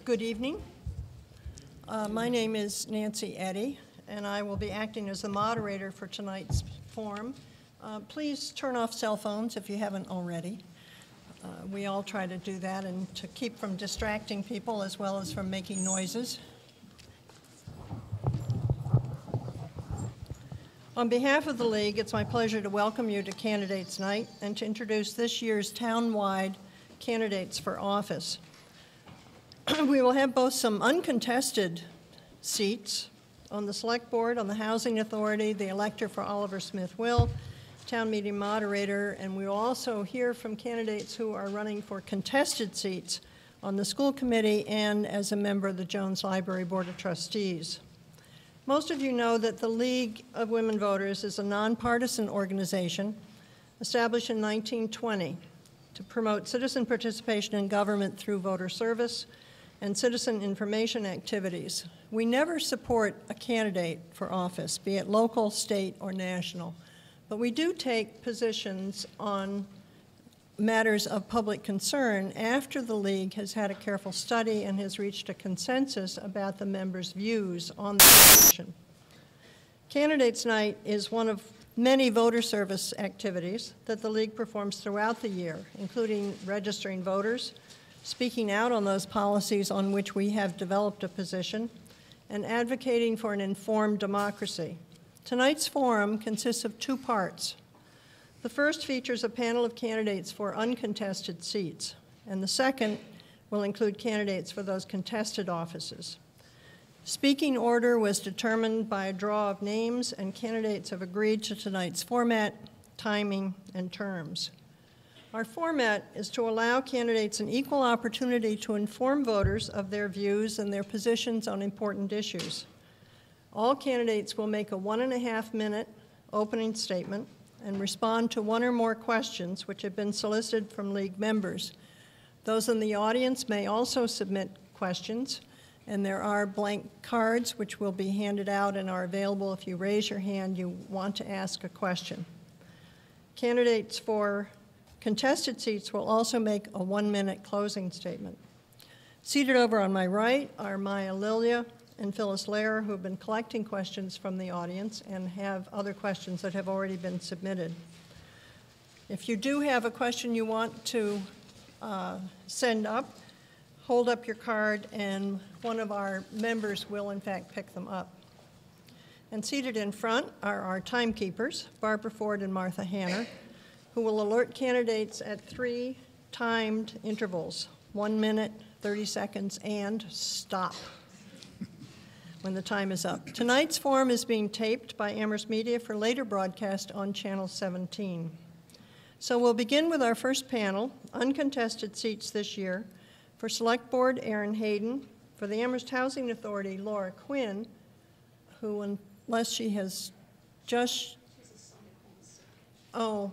Good evening. My name is Nancy Eddy, and I will be acting as the moderator for tonight's forum. Please turn off cell phones if you haven't already. We all try to do that and to keep from distracting people as well as from making noises. On behalf of the League, it's my pleasure to welcome you to Candidates Night and to introduce this year's town-wide candidates for office. We will have both some uncontested seats on the Select Board, on the Housing Authority, the elector for Oliver Smith Will, town meeting moderator, and we will also hear from candidates who are running for contested seats on the school committee and as a member of the Jones Library Board of Trustees. Most of you know that the League of Women Voters is a nonpartisan organization established in 1920 to promote citizen participation in government through voter service and citizen information activities. We never support a candidate for office, be it local, state, or national, but we do take positions on matters of public concern after the League has had a careful study and has reached a consensus about the members' views on the question. Candidates Night is one of many voter service activities that the League performs throughout the year, including registering voters, speaking out on those policies on which we have developed a position, and advocating for an informed democracy. Tonight's forum consists of two parts. The first features a panel of candidates for uncontested seats, and the second will include candidates for those contested offices. Speaking order was determined by a draw of names, and candidates have agreed to tonight's format, timing, and terms. Our format is to allow candidates an equal opportunity to inform voters of their views and their positions on important issues. All candidates will make a 1.5-minute opening statement and respond to one or more questions which have been solicited from League members. Those in the audience may also submit questions, and there are blank cards which will be handed out and are available if you raise your hand you want to ask a question. Candidates for contested seats will also make a 1-minute closing statement. Seated over on my right are Maya Lilia and Phyllis Lair, who have been collecting questions from the audience and have other questions that have already been submitted. If you do have a question you want to send up, hold up your card and one of our members will in fact pick them up. And seated in front are our timekeepers, Barbara Ford and Martha Hanner, who will alert candidates at 3 timed intervals, 1 minute, 30 seconds, and stop when the time is up. Tonight's forum is being taped by Amherst Media for later broadcast on Channel 17. So we'll begin with our first panel, uncontested seats this year. For Select Board, Erin Hayden. For the Amherst Housing Authority, Laura Quinn, who, unless she has just... Oh,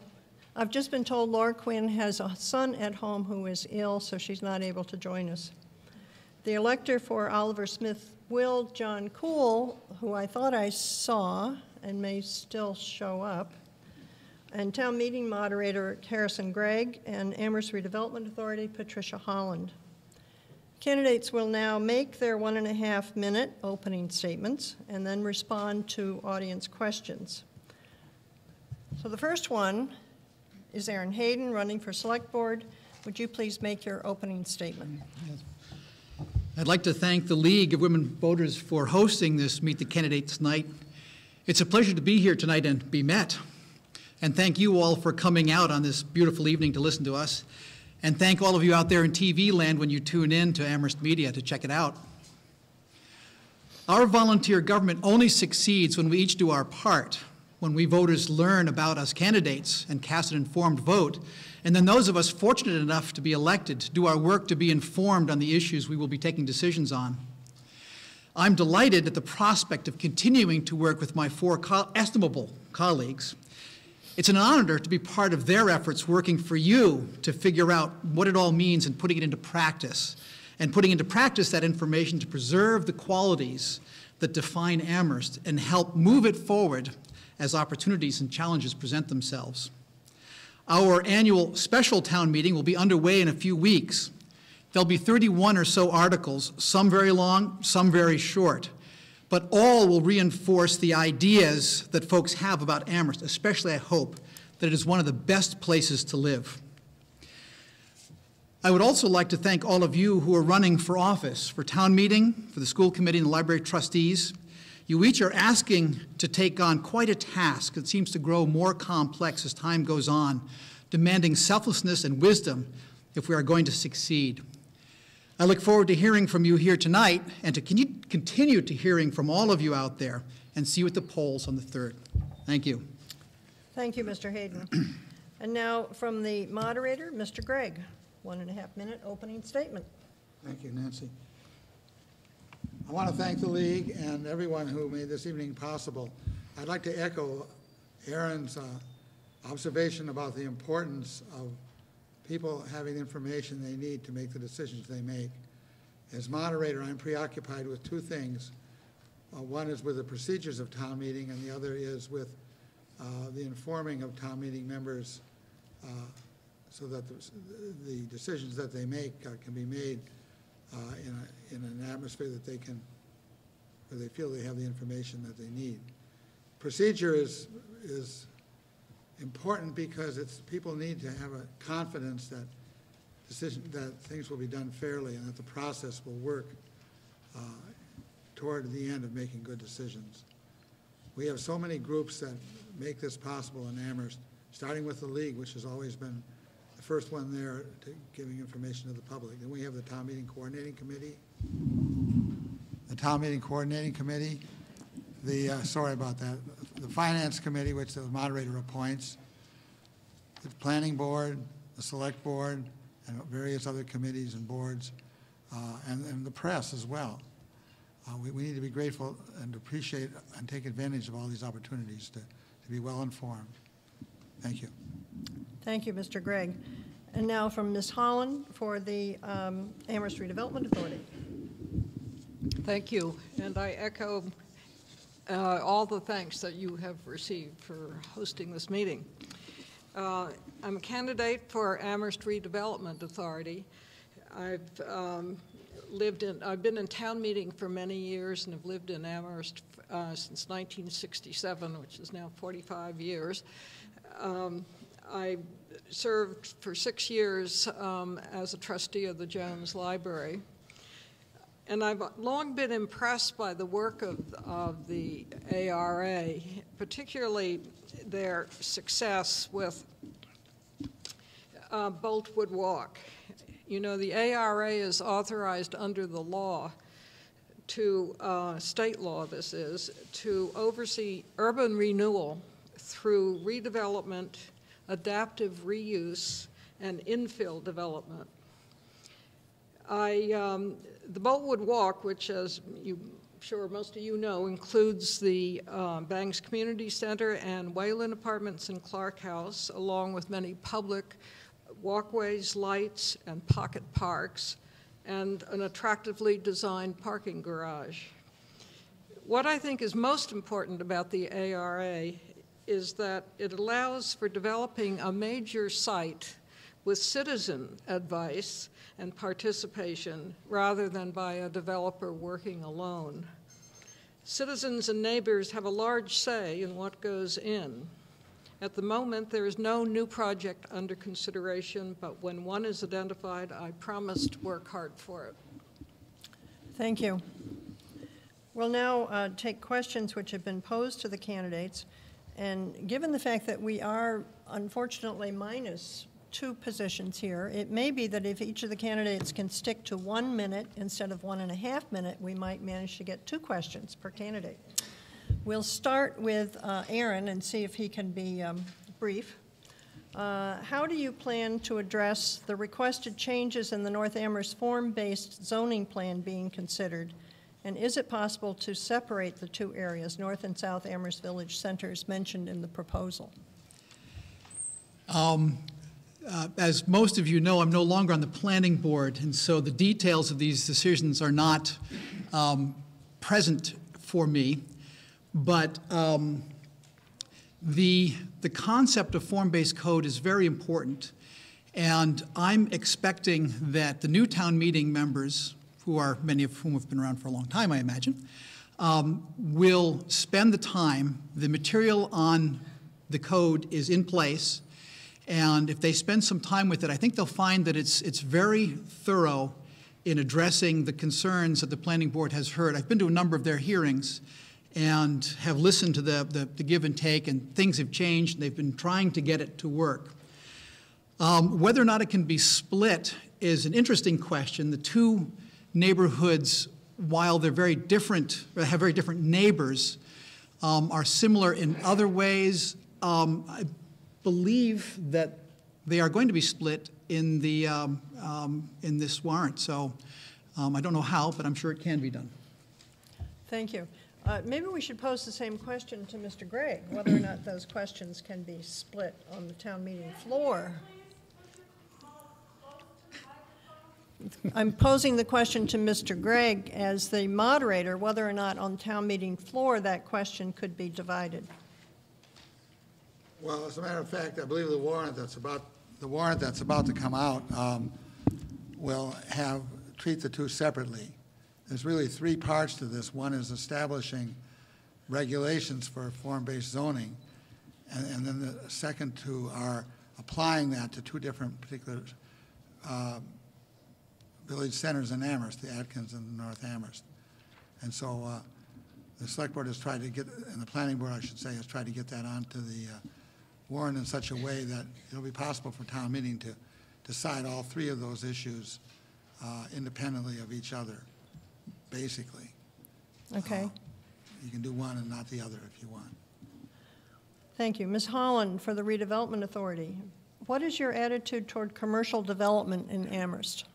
I've just been told Laura Quinn has a son at home who is ill, so she's not able to join us. The elector for Oliver Smith Will, John Kuhl, who I thought I saw and may still show up, and town meeting moderator Harrison Gregg, and Amherst Redevelopment Authority Patricia Holland. Candidates will now make their 1.5-minute opening statements and then respond to audience questions. So the first one is Erin Hayden, running for Select Board. Would you please make your opening statement? I'd like to thank the League of Women Voters for hosting this Meet the Candidates Night. It's a pleasure to be here tonight and be met. And thank you all for coming out on this beautiful evening to listen to us. And thank all of you out there in TV land when you tune in to Amherst Media to check it out. Our volunteer government only succeeds when we each do our part, when we voters learn about us candidates and cast an informed vote, and then those of us fortunate enough to be elected do our work to be informed on the issues we will be taking decisions on. I'm delighted at the prospect of continuing to work with my 4 estimable colleagues. It's an honor to be part of their efforts working for you to figure out what it all means and putting it into practice, and putting into practice that information to preserve the qualities that define Amherst and help move it forward as opportunities and challenges present themselves. Our annual special town meeting will be underway in a few weeks. There'll be 31 or so articles, some very long, some very short, but all will reinforce the ideas that folks have about Amherst, especially, I hope, that it is one of the best places to live. I would also like to thank all of you who are running for office, for town meeting, for the school committee and the library trustees. You each are asking to take on quite a task that seems to grow more complex as time goes on, demanding selflessness and wisdom if we are going to succeed. I look forward to hearing from you here tonight and to continue to hearing from all of you out there, and see you at the polls on the 3rd. Thank you. Thank you, Mr. Hayden. And now from the moderator, Mr. Gregg, 1.5-minute opening statement. Thank you, Nancy. I want to thank the League and everyone who made this evening possible. I'd like to echo Aaron's observation about the importance of people having the information they need to make the decisions they make. As moderator, I'm preoccupied with two things. One is with the procedures of town meeting, and the other is with the informing of town meeting members so that the decisions that they make can be made in an atmosphere that they can, where they feel they have the information that they need. Procedure is important because people need to have a confidence that that things will be done fairly and that the process will work toward the end of making good decisions. We have so many groups that make this possible in Amherst, starting with the League, which has always been the first one there to giving information to the public. Then we have the Town Meeting Coordinating Committee, sorry about that, the Finance Committee, which the moderator appoints, the Planning Board, the Select Board, and various other committees and boards, and the press as well. We need to be grateful and appreciate and take advantage of all these opportunities to be well informed. Thank you. Thank you, Mr. Gregg. And now from Ms. Holland for the Amherst Redevelopment Authority. Thank you, and I echo all the thanks that you have received for hosting this meeting. I'm a candidate for Amherst Redevelopment Authority. I've been in town meeting for many years and have lived in Amherst since 1967, which is now 45 years. I served for 6 years as a trustee of the Jones Library. And I've long been impressed by the work of the ARA, particularly their success with Boltwood Walk. You know, the ARA is authorized under the law to, state law this is, to oversee urban renewal through redevelopment, adaptive reuse, and infill development. The Boltwood Walk, which, as sure most of you know, includes the Bangs Community Center and Wayland Apartments and Clark House, along with many public walkways, lights, and pocket parks, and an attractively designed parking garage. What I think is most important about the ARA is that it allows for developing a major site with citizen advice and participation rather than by a developer working alone. Citizens and neighbors have a large say in what goes in. At the moment, there is no new project under consideration, but when one is identified, I promise to work hard for it. Thank you. We'll now take questions which have been posed to the candidates. And given the fact that we are, unfortunately, minus 2 positions here, it may be that if each of the candidates can stick to 1 minute instead of 1.5 minutes, we might manage to get 2 questions per candidate. We'll start with Aaron and see if he can be brief. How do you plan to address the requested changes in the North Amherst form-based zoning plan being considered? And is it possible to separate the 2 areas, North and South Amherst Village Centers, mentioned in the proposal? As most of you know, I'm no longer on the planning board, and so the details of these decisions are not present for me. But the concept of form-based code is very important, And I'm expecting that the new town meeting members, who are many of whom have been around for a long time, I imagine, will spend the time. The material on the code is in place, and if they spend some time with it, I think they'll find that it's very thorough in addressing the concerns that the planning board has heard. I've been to a number of their hearings and have listened to the give and take, and things have changed, and they've been trying to get it to work. Whether or not it can be split is an interesting question. The two neighborhoods, while they're very different, or have very different neighbors, are similar in other ways. I believe that they are going to be split in the in this warrant. So I don't know how, but I'm sure it can be done. Thank you. Maybe we should pose the same question to Mr. Gregg, whether or not those questions can be split on the town meeting floor. I'm posing the question to Mr. Gregg as the moderator, whether or not on town meeting floor that question could be divided. Well, as a matter of fact, I believe the warrant that's about to come out will treat the two separately. There's really three parts to this. One is establishing regulations for form-based zoning, and then the second two are applying that to two different particular village centers in Amherst, the Atkins and the North Amherst. And so the select board has tried to get, and the planning board, I should say, has tried to get that onto the warrant in such a way that it'll be possible for town meeting to decide all three of those issues independently of each other, basically. Okay. You can do one and not the other if you want. Thank you. Ms. Holland, for the Redevelopment Authority, what is your attitude toward commercial development in Amherst?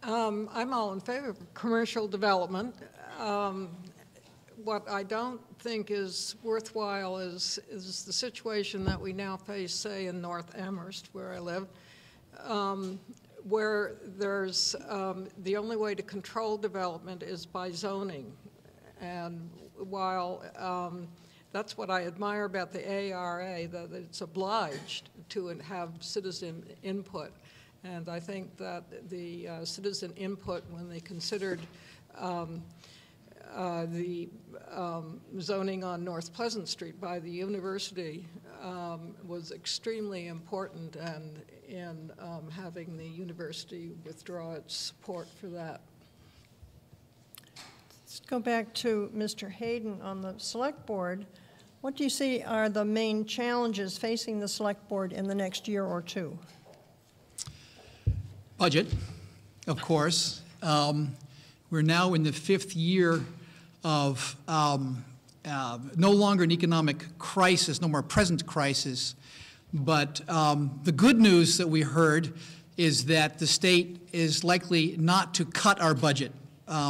I'm all in favor of commercial development. What I don't think is worthwhile is the situation that we now face, say, in North Amherst, where I live, where there's the only way to control development is by zoning. And while that's what I admire about the ARA, that it's obliged to have citizen input. And I think that the citizen input, when they considered the zoning on North Pleasant Street by the university, was extremely important, and in having the university withdraw its support for that. Let's go back to Mr. Hayden on the Select Board. What do you see are the main challenges facing the Select Board in the next year or two? Budget, of course. We're now in the 5th year of no longer an economic crisis, no more present crisis. But the good news that we heard is that the state is likely not to cut our budget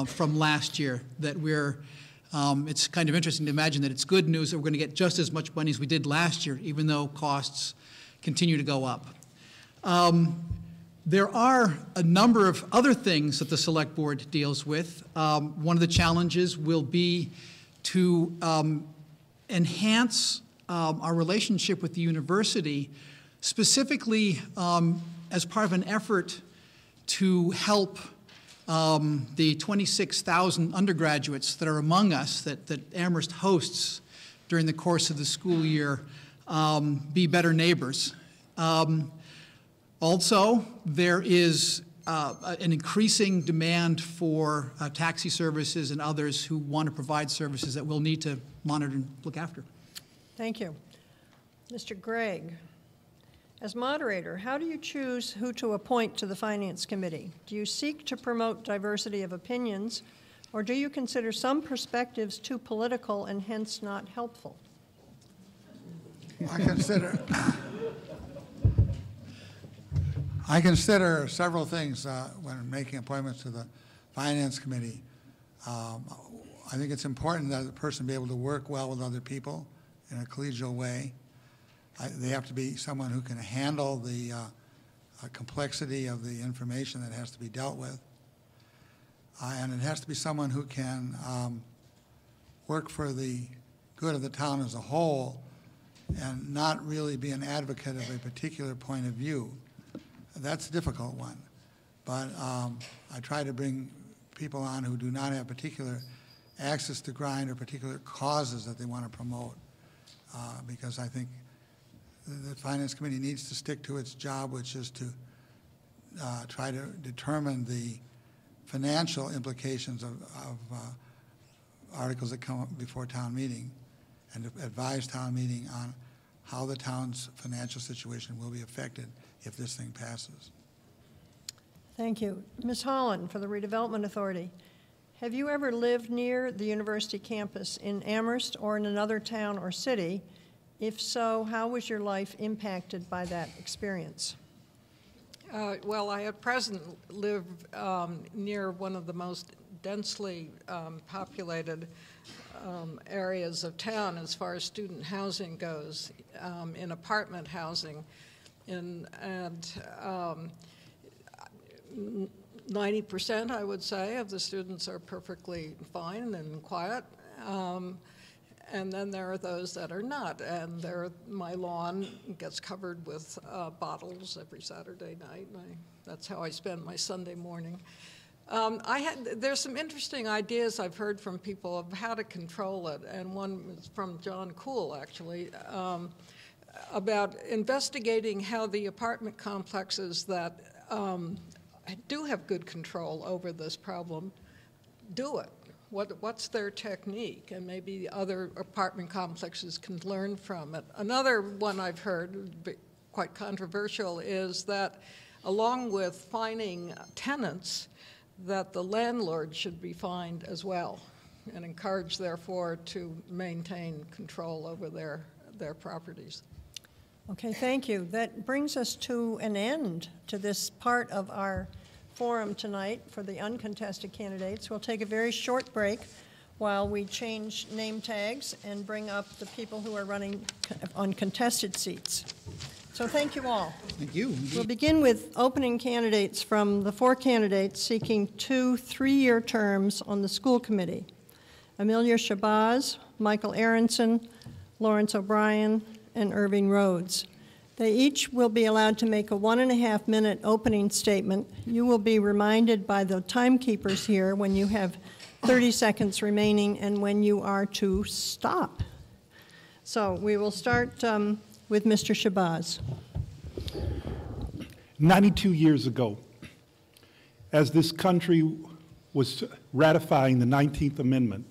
from last year, that we're it's kind of interesting to imagine that it's good news that we're going to get just as much money as we did last year, even though costs continue to go up. There are a number of other things that the Select Board deals with. One of the challenges will be to enhance our relationship with the university, specifically as part of an effort to help the 26,000 undergraduates that are among us that Amherst hosts during the course of the school year be better neighbors. Also, there is an increasing demand for taxi services and others who want to provide services that we'll need to monitor and look after. Thank you. Mr. Gregg, as moderator, how do you choose who to appoint to the Finance Committee? Do you seek to promote diversity of opinions, or do you consider some perspectives too political and hence not helpful? I consider several things when making appointments to the Finance Committee. I think it's important that the person be able to work well with other people in a collegial way. They have to be someone who can handle the complexity of the information that has to be dealt with. And it has to be someone who can work for the good of the town as a whole and not really be an advocate of a particular point of view. That's a difficult one. But I try to bring people on who do not have particular access to grind or particular causes that they want to promote, because I think the Finance Committee needs to stick to its job, which is to try to determine the financial implications of articles that come up before town meeting, and to advise town meeting on how the town's financial situation will be affected if this thing passes. Thank you. Ms. Holland, for the Redevelopment Authority. Have you ever lived near the university campus in Amherst or in another town or city? If so, how was your life impacted by that experience? Well, I at present live near one of the most densely populated areas of town as far as student housing goes, in apartment housing, and 90%, I would say, of the students are perfectly fine and quiet. And then there are those that are not. And my lawn gets covered with bottles every Saturday night. That's how I spend my Sunday morning. There's some interesting ideas I've heard from people of how to control it. And one was from John Kuhl, actually, about investigating how the apartment complexes that do have good control over this problem do it. What's their technique? And maybe other apartment complexes can learn from it. Another one I've heard, quite controversial, is that along with fining tenants, that the landlord should be fined as well and encouraged, therefore, to maintain control over their properties. Okay, thank you. That brings us to an end to this part of our forum tonight for the uncontested candidates. We'll take a very short break while we change name tags and bring up the people who are running on contested seats. So thank you all. Thank you. We'll begin with opening candidates from the 4 candidates seeking 2 3-year terms on the school committee: Amelia Shabazz, Michael Aronson, Lawrence O'Brien, and Irving Rhodes. They each will be allowed to make a 1.5-minute opening statement. You will be reminded by the timekeepers here when you have 30 seconds remaining and when you are to stop. So we will start with Mr. Shabazz. 92 years ago, as this country was ratifying the 19th Amendment,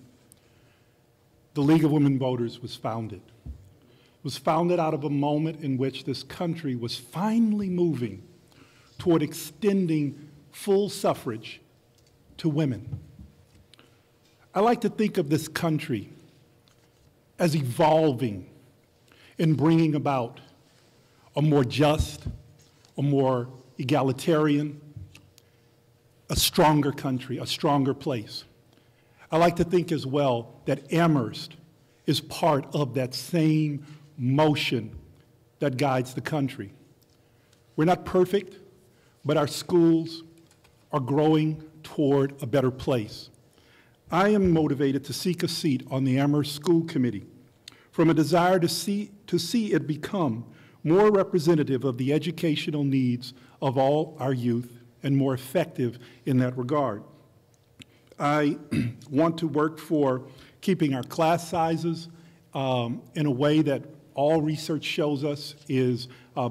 the League of Women Voters was founded. It was founded out of a moment in which this country was finally moving toward extending full suffrage to women. I like to think of this country as evolving in bringing about a more just, a more egalitarian, a stronger country, a stronger place. I like to think as well that Amherst is part of that same motion that guides the country. We're not perfect, but our schools are growing toward a better place. I am motivated to seek a seat on the Amherst School Committee from a desire to see it become more representative of the educational needs of all our youth and more effective in that regard. I want to work for keeping our class sizes in a way that all research shows us is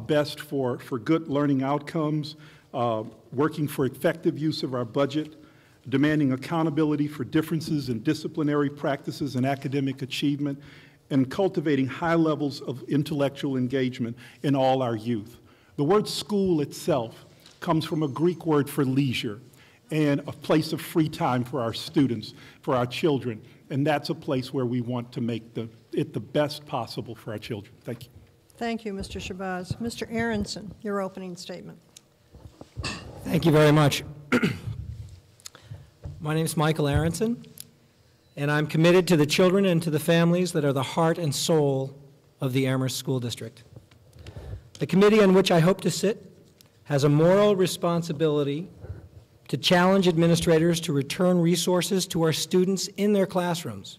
best for good learning outcomes, working for effective use of our budget, demanding accountability for differences in disciplinary practices and academic achievement, and cultivating high levels of intellectual engagement in all our youth. The word school itself comes from a Greek word for leisure and a place of free time for our students, for our children. And that's a place where we want to make it the best possible for our children. Thank you. Thank you, Mr. Shabazz. Mr. Aronson, your opening statement. Thank you very much. My name is Michael Aronson, and I'm committed to the children and to the families that are the heart and soul of the Amherst School District. The committee on which I hope to sit has a moral responsibility to challenge administrators to return resources to our students in their classrooms,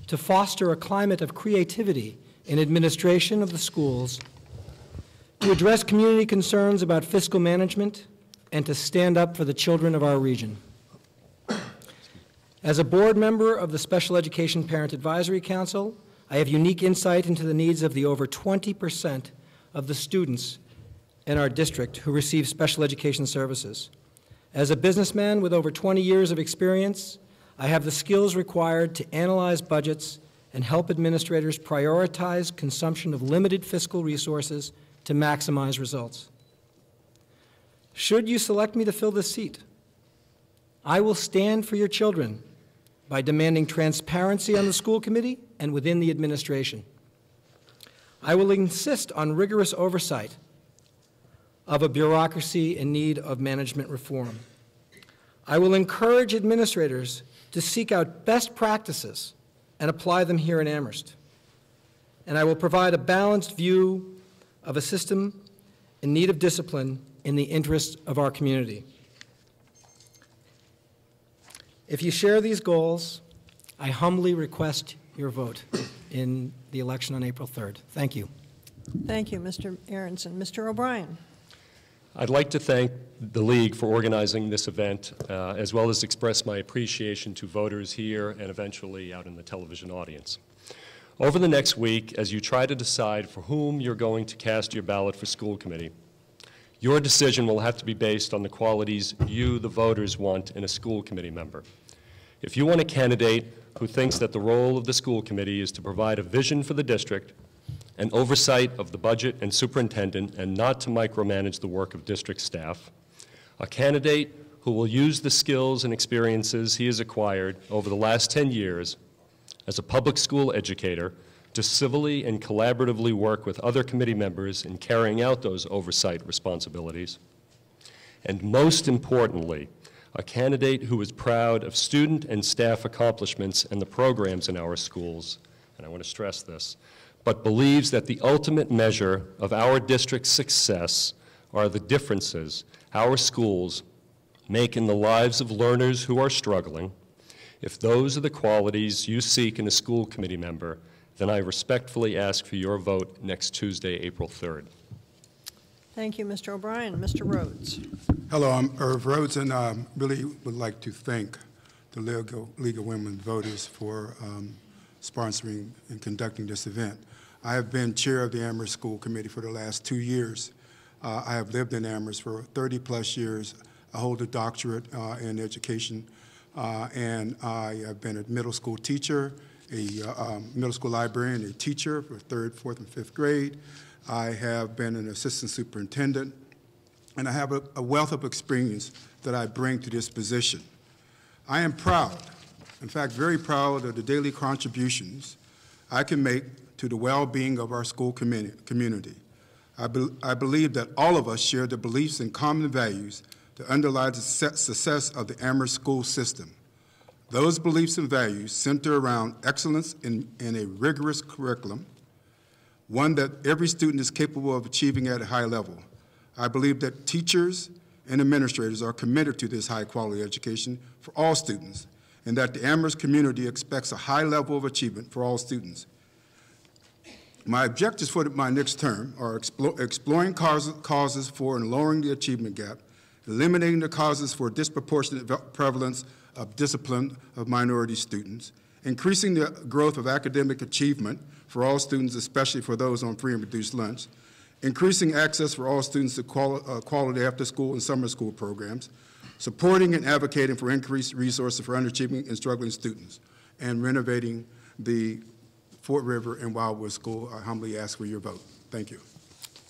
to foster a climate of creativity in administration of the schools, to address community concerns about fiscal management, and to stand up for the children of our region. As a board member of the Special Education Parent Advisory Council, I have unique insight into the needs of the over 20% of the students in our district who receive special education services. As a businessman with over 20 years of experience, I have the skills required to analyze budgets and help administrators prioritize consumption of limited fiscal resources to maximize results. Should you select me to fill this seat, I will stand for your children by demanding transparency on the school committee and within the administration. I will insist on rigorous oversight of a bureaucracy in need of management reform. I will encourage administrators to seek out best practices and apply them here in Amherst. And I will provide a balanced view of a system in need of discipline in the interest of our community. If you share these goals, I humbly request your vote in the election on April 3rd. Thank you. Thank you, Mr. Aronson. Mr. O'Brien. I'd like to thank the League for organizing this event, as well as express my appreciation to voters here and eventually out in the television audience. Over the next week, as you try to decide for whom you're going to cast your ballot for school committee, your decision will have to be based on the qualities you, the voters, want in a school committee member. If you want a candidate who thinks that the role of the school committee is to provide a vision for the district, an oversight of the budget and superintendent, and not to micromanage the work of district staff, a candidate who will use the skills and experiences he has acquired over the last 10 years as a public school educator to civilly and collaboratively work with other committee members in carrying out those oversight responsibilities, and most importantly, a candidate who is proud of student and staff accomplishments and the programs in our schools, and I want to stress this, but believes that the ultimate measure of our district's success are the differences our schools make in the lives of learners who are struggling. If those are the qualities you seek in a school committee member, then I respectfully ask for your vote next Tuesday, April 3rd. Thank you, Mr. O'Brien. Mr. Rhodes. Hello, I'm Irv Rhodes, and I really would like to thank the League of Women Voters for sponsoring and conducting this event. I have been chair of the Amherst School Committee for the last 2 years. I have lived in Amherst for 30-plus years. I hold a doctorate in education, and I have been a middle school teacher, a middle school librarian, a teacher for 3rd, 4th, and 5th grade. I have been an assistant superintendent, and I have a wealth of experience that I bring to this position. I am proud, in fact, very proud of the daily contributions I can make to the well-being of our school community. I believe that all of us share the beliefs and common values that underlie the success of the Amherst school system. Those beliefs and values center around excellence in a rigorous curriculum, one that every student is capable of achieving at a high level. I believe that teachers and administrators are committed to this high-quality education for all students, and that the Amherst community expects a high level of achievement for all students. My objectives for my next term are exploring causes for and lowering the achievement gap, eliminating the causes for disproportionate prevalence of discipline of minority students, increasing the growth of academic achievement for all students, especially for those on free and reduced lunch, increasing access for all students to quality after-school and summer school programs, supporting and advocating for increased resources for underachieving and struggling students, and renovating the Fort River and Wildwood School. I humbly ask for your vote. Thank you.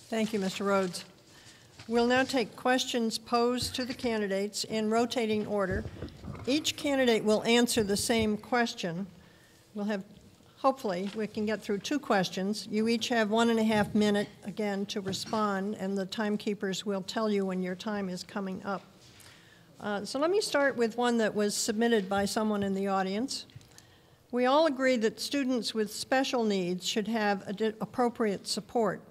Thank you, Mr. Rhodes. We'll now take questions posed to the candidates in rotating order. Each candidate will answer the same question. We'll have, hopefully, we can get through 2 questions. You each have 1.5 minutes, again, to respond, and the timekeepers will tell you when your time is coming up. So let me start with one that was submitted by someone in the audience. We all agree that students with special needs should have appropriate support.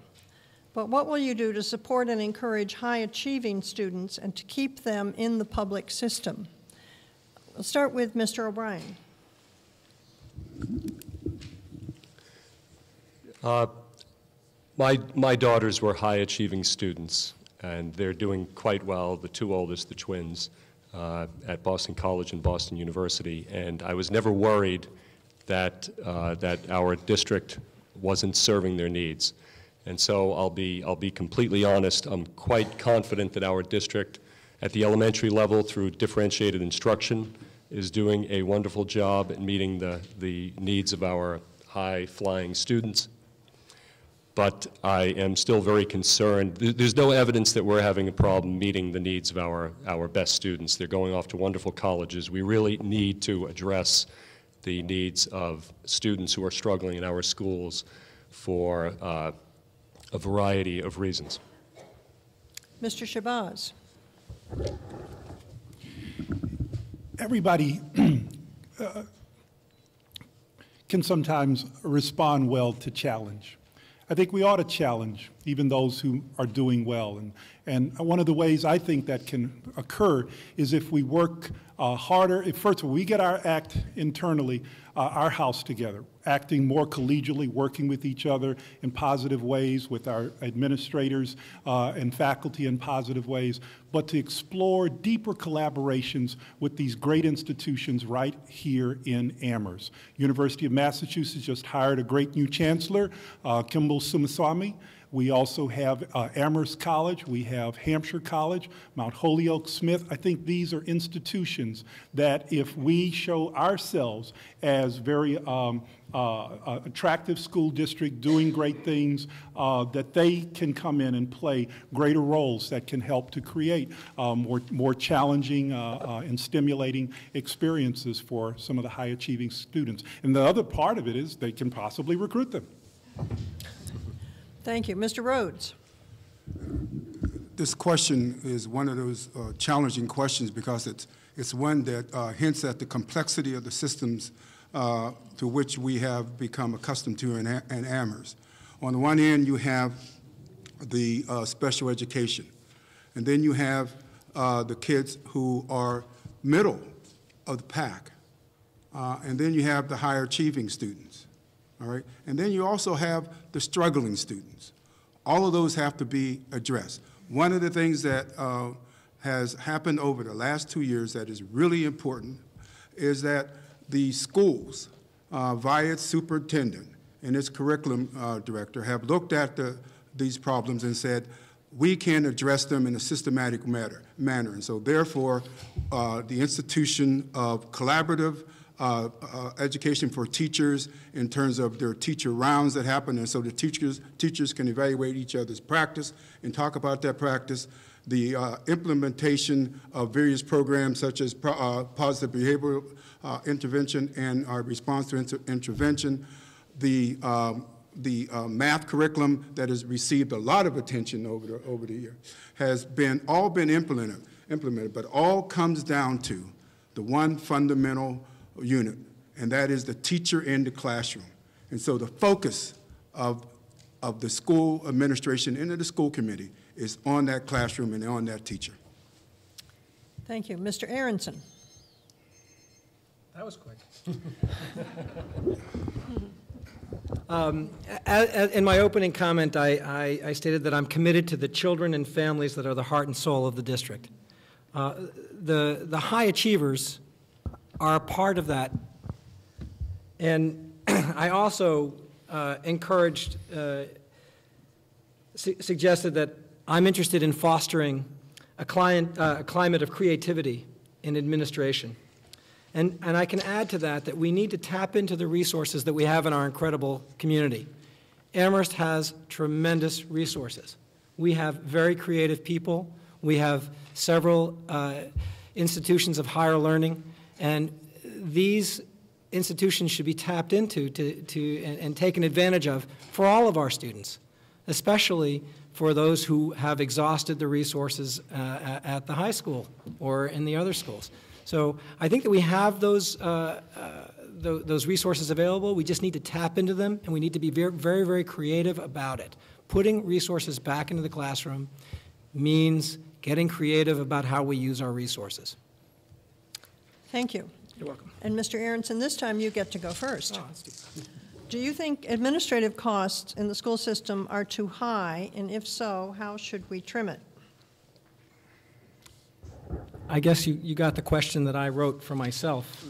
But what will you do to support and encourage high-achieving students and to keep them in the public system? We'll start with Mr. O'Brien. My daughters were high-achieving students, and they're doing quite well, the two oldest, the twins, at Boston College and Boston University, and I was never worried that our district wasn't serving their needs. And so I'll be completely honest, I'm quite confident that our district at the elementary level through differentiated instruction is doing a wonderful job at meeting the needs of our high-flying students. But I am still very concerned. There's no evidence that we're having a problem meeting the needs of our best students. They're going off to wonderful colleges. We really need to address the needs of students who are struggling in our schools for a variety of reasons. Mr. Shabazz. Everybody can sometimes respond well to challenge. I think we ought to challenge even those who are doing well. And one of the ways I think that can occur is if we work harder. First of all, we get our act internally, our house together, acting more collegially, working with each other in positive ways, with our administrators and faculty in positive ways, but to explore deeper collaborations with these great institutions right here in Amherst. University of Massachusetts just hired a great new chancellor, Kimball Sumaswamy. We also have Amherst College, we have Hampshire College, Mount Holyoke Smith. I think these are institutions that if we show ourselves as very attractive school district doing great things, that they can come in and play greater roles that can help to create more challenging and stimulating experiences for some of the high achieving students. And the other part of it is they can possibly recruit them. Thank you. Mr. Rhodes. This question is one of those challenging questions because it's one that hints at the complexity of the systems to which we have become accustomed to in Amherst. On the one end, you have the special education, and then you have the kids who are middle of the pack, and then you have the higher achieving students. All right? And then you also have the struggling students. All of those have to be addressed. One of the things that has happened over the last 2 years that is really important is that the schools, via its superintendent and its curriculum director, have looked at these problems and said, we can address them in a systematic manner. And so therefore, the institution of collaborative education for teachers in terms of their teacher rounds that happen, and so the teachers can evaluate each other's practice and talk about that practice. The implementation of various programs such as positive behavioral intervention and our response to intervention. The math curriculum that has received a lot of attention over the year has all been implemented, but all comes down to the one fundamental unit, and that is the teacher in the classroom. And so the focus of the school administration and of the school committee is on that classroom and on that teacher. Thank you. Mr. Aronson. That was quick. In my opening comment, I stated that I'm committed to the children and families that are the heart and soul of the district. The high achievers are a part of that. And I also suggested that I'm interested in fostering a climate of creativity in administration. And I can add to that we need to tap into the resources that we have in our incredible community. Amherst has tremendous resources. We have very creative people. We have several institutions of higher learning, and these institutions should be tapped into and taken advantage of for all of our students, especially for those who have exhausted the resources at the high school or in the other schools. So I think that we have those resources available. We just need to tap into them, and we need to be very, very, very creative about it. Putting resources back into the classroom means getting creative about how we use our resources. Thank you. You're welcome. And Mr. Aronson, this time you get to go first. Oh, that's Do you think administrative costs in the school system are too high? And if so, how should we trim it? I guess you got the question that I wrote for myself.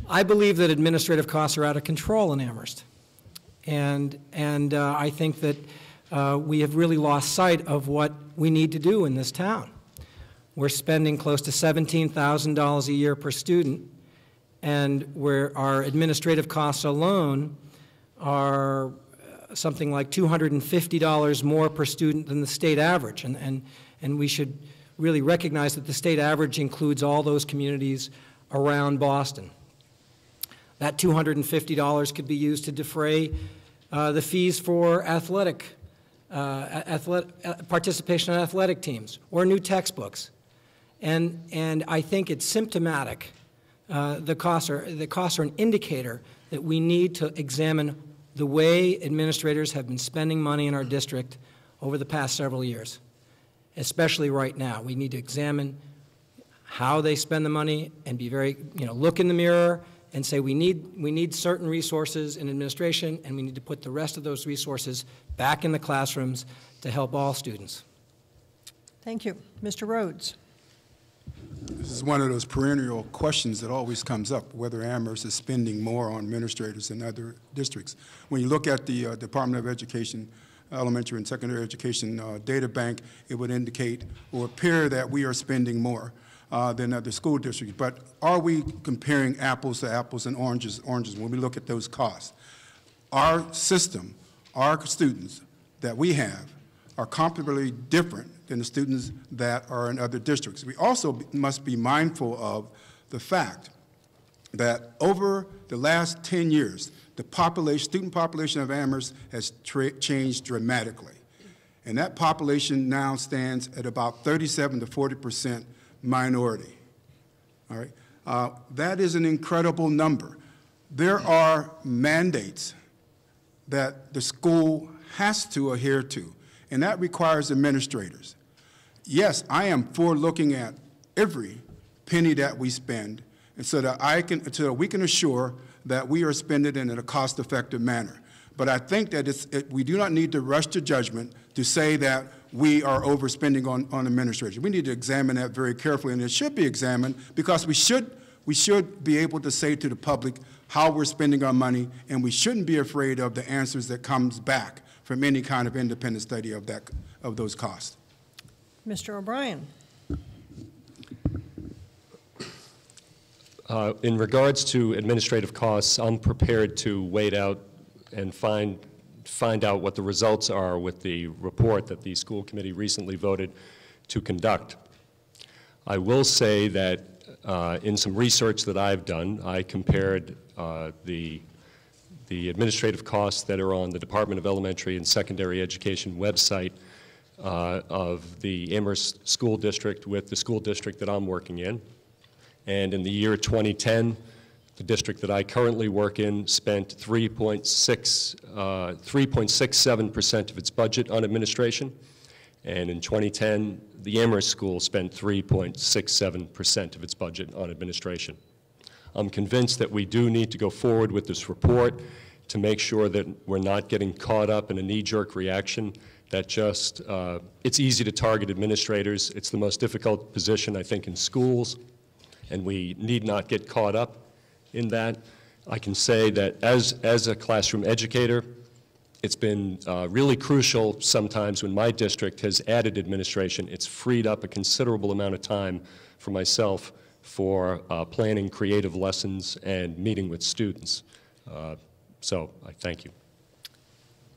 I believe that administrative costs are out of control in Amherst. And I think that we have really lost sight of what we need to do in this town. We're spending close to $17,000 a year per student, and where our administrative costs alone are something like $250 more per student than the state average. And we should really recognize that the state average includes all those communities around Boston. That $250 could be used to defray the fees for participation in athletic teams or new textbooks. And I think it's symptomatic. The costs are an indicator that we need to examine the way administrators have been spending money in our district over the past several years, especially right now. We need to examine how they spend the money and be very, look in the mirror and say we need certain resources in administration, and we need to put the rest of those resources back in the classrooms to help all students. Thank you. Mr. Rhodes. This is one of those perennial questions that always comes up, whether Amherst is spending more on administrators than other districts. When you look at the Department of Education, elementary and secondary education data bank, it would indicate or appear that we are spending more than other school districts. But are we comparing apples to apples and oranges when we look at those costs? Our system, our students that we have are comparably different than the students that are in other districts. We also must be mindful of the fact that over the last 10 years, the student population of Amherst has changed dramatically. And that population now stands at about 37 to 40% minority. All right? That is an incredible number. There are mandates that the school has to adhere to, and that requires administrators. Yes, I am for looking at every penny that we spend, and so that we can assure that we are spending it in a cost-effective manner. But I think that we do not need to rush to judgment to say that we are overspending on administration. We need to examine that very carefully, and it should be examined because we should be able to say to the public how we're spending our money, and we shouldn't be afraid of the answers that comes back from any kind of independent study of those costs. Mr. O'Brien. In regards to administrative costs, I'm prepared to wait out and find out what the results are with the report that the school committee recently voted to conduct. I will say that in some research that I've done, I compared the administrative costs that are on the Department of Elementary and Secondary Education website of the Amherst School District with the school district that I'm working in. And in the year 2010, the district that I currently work in spent 3.67% of its budget on administration. And in 2010, the Amherst School spent 3.67% of its budget on administration. I'm convinced that we do need to go forward with this report to make sure that we're not getting caught up in a knee-jerk reaction that just, it's easy to target administrators. It's the most difficult position, I think, in schools, and we need not get caught up in that. I can say that as a classroom educator, it's been really crucial sometimes when my district has added administration. It's freed up a considerable amount of time for myself for planning creative lessons and meeting with students. So I thank you.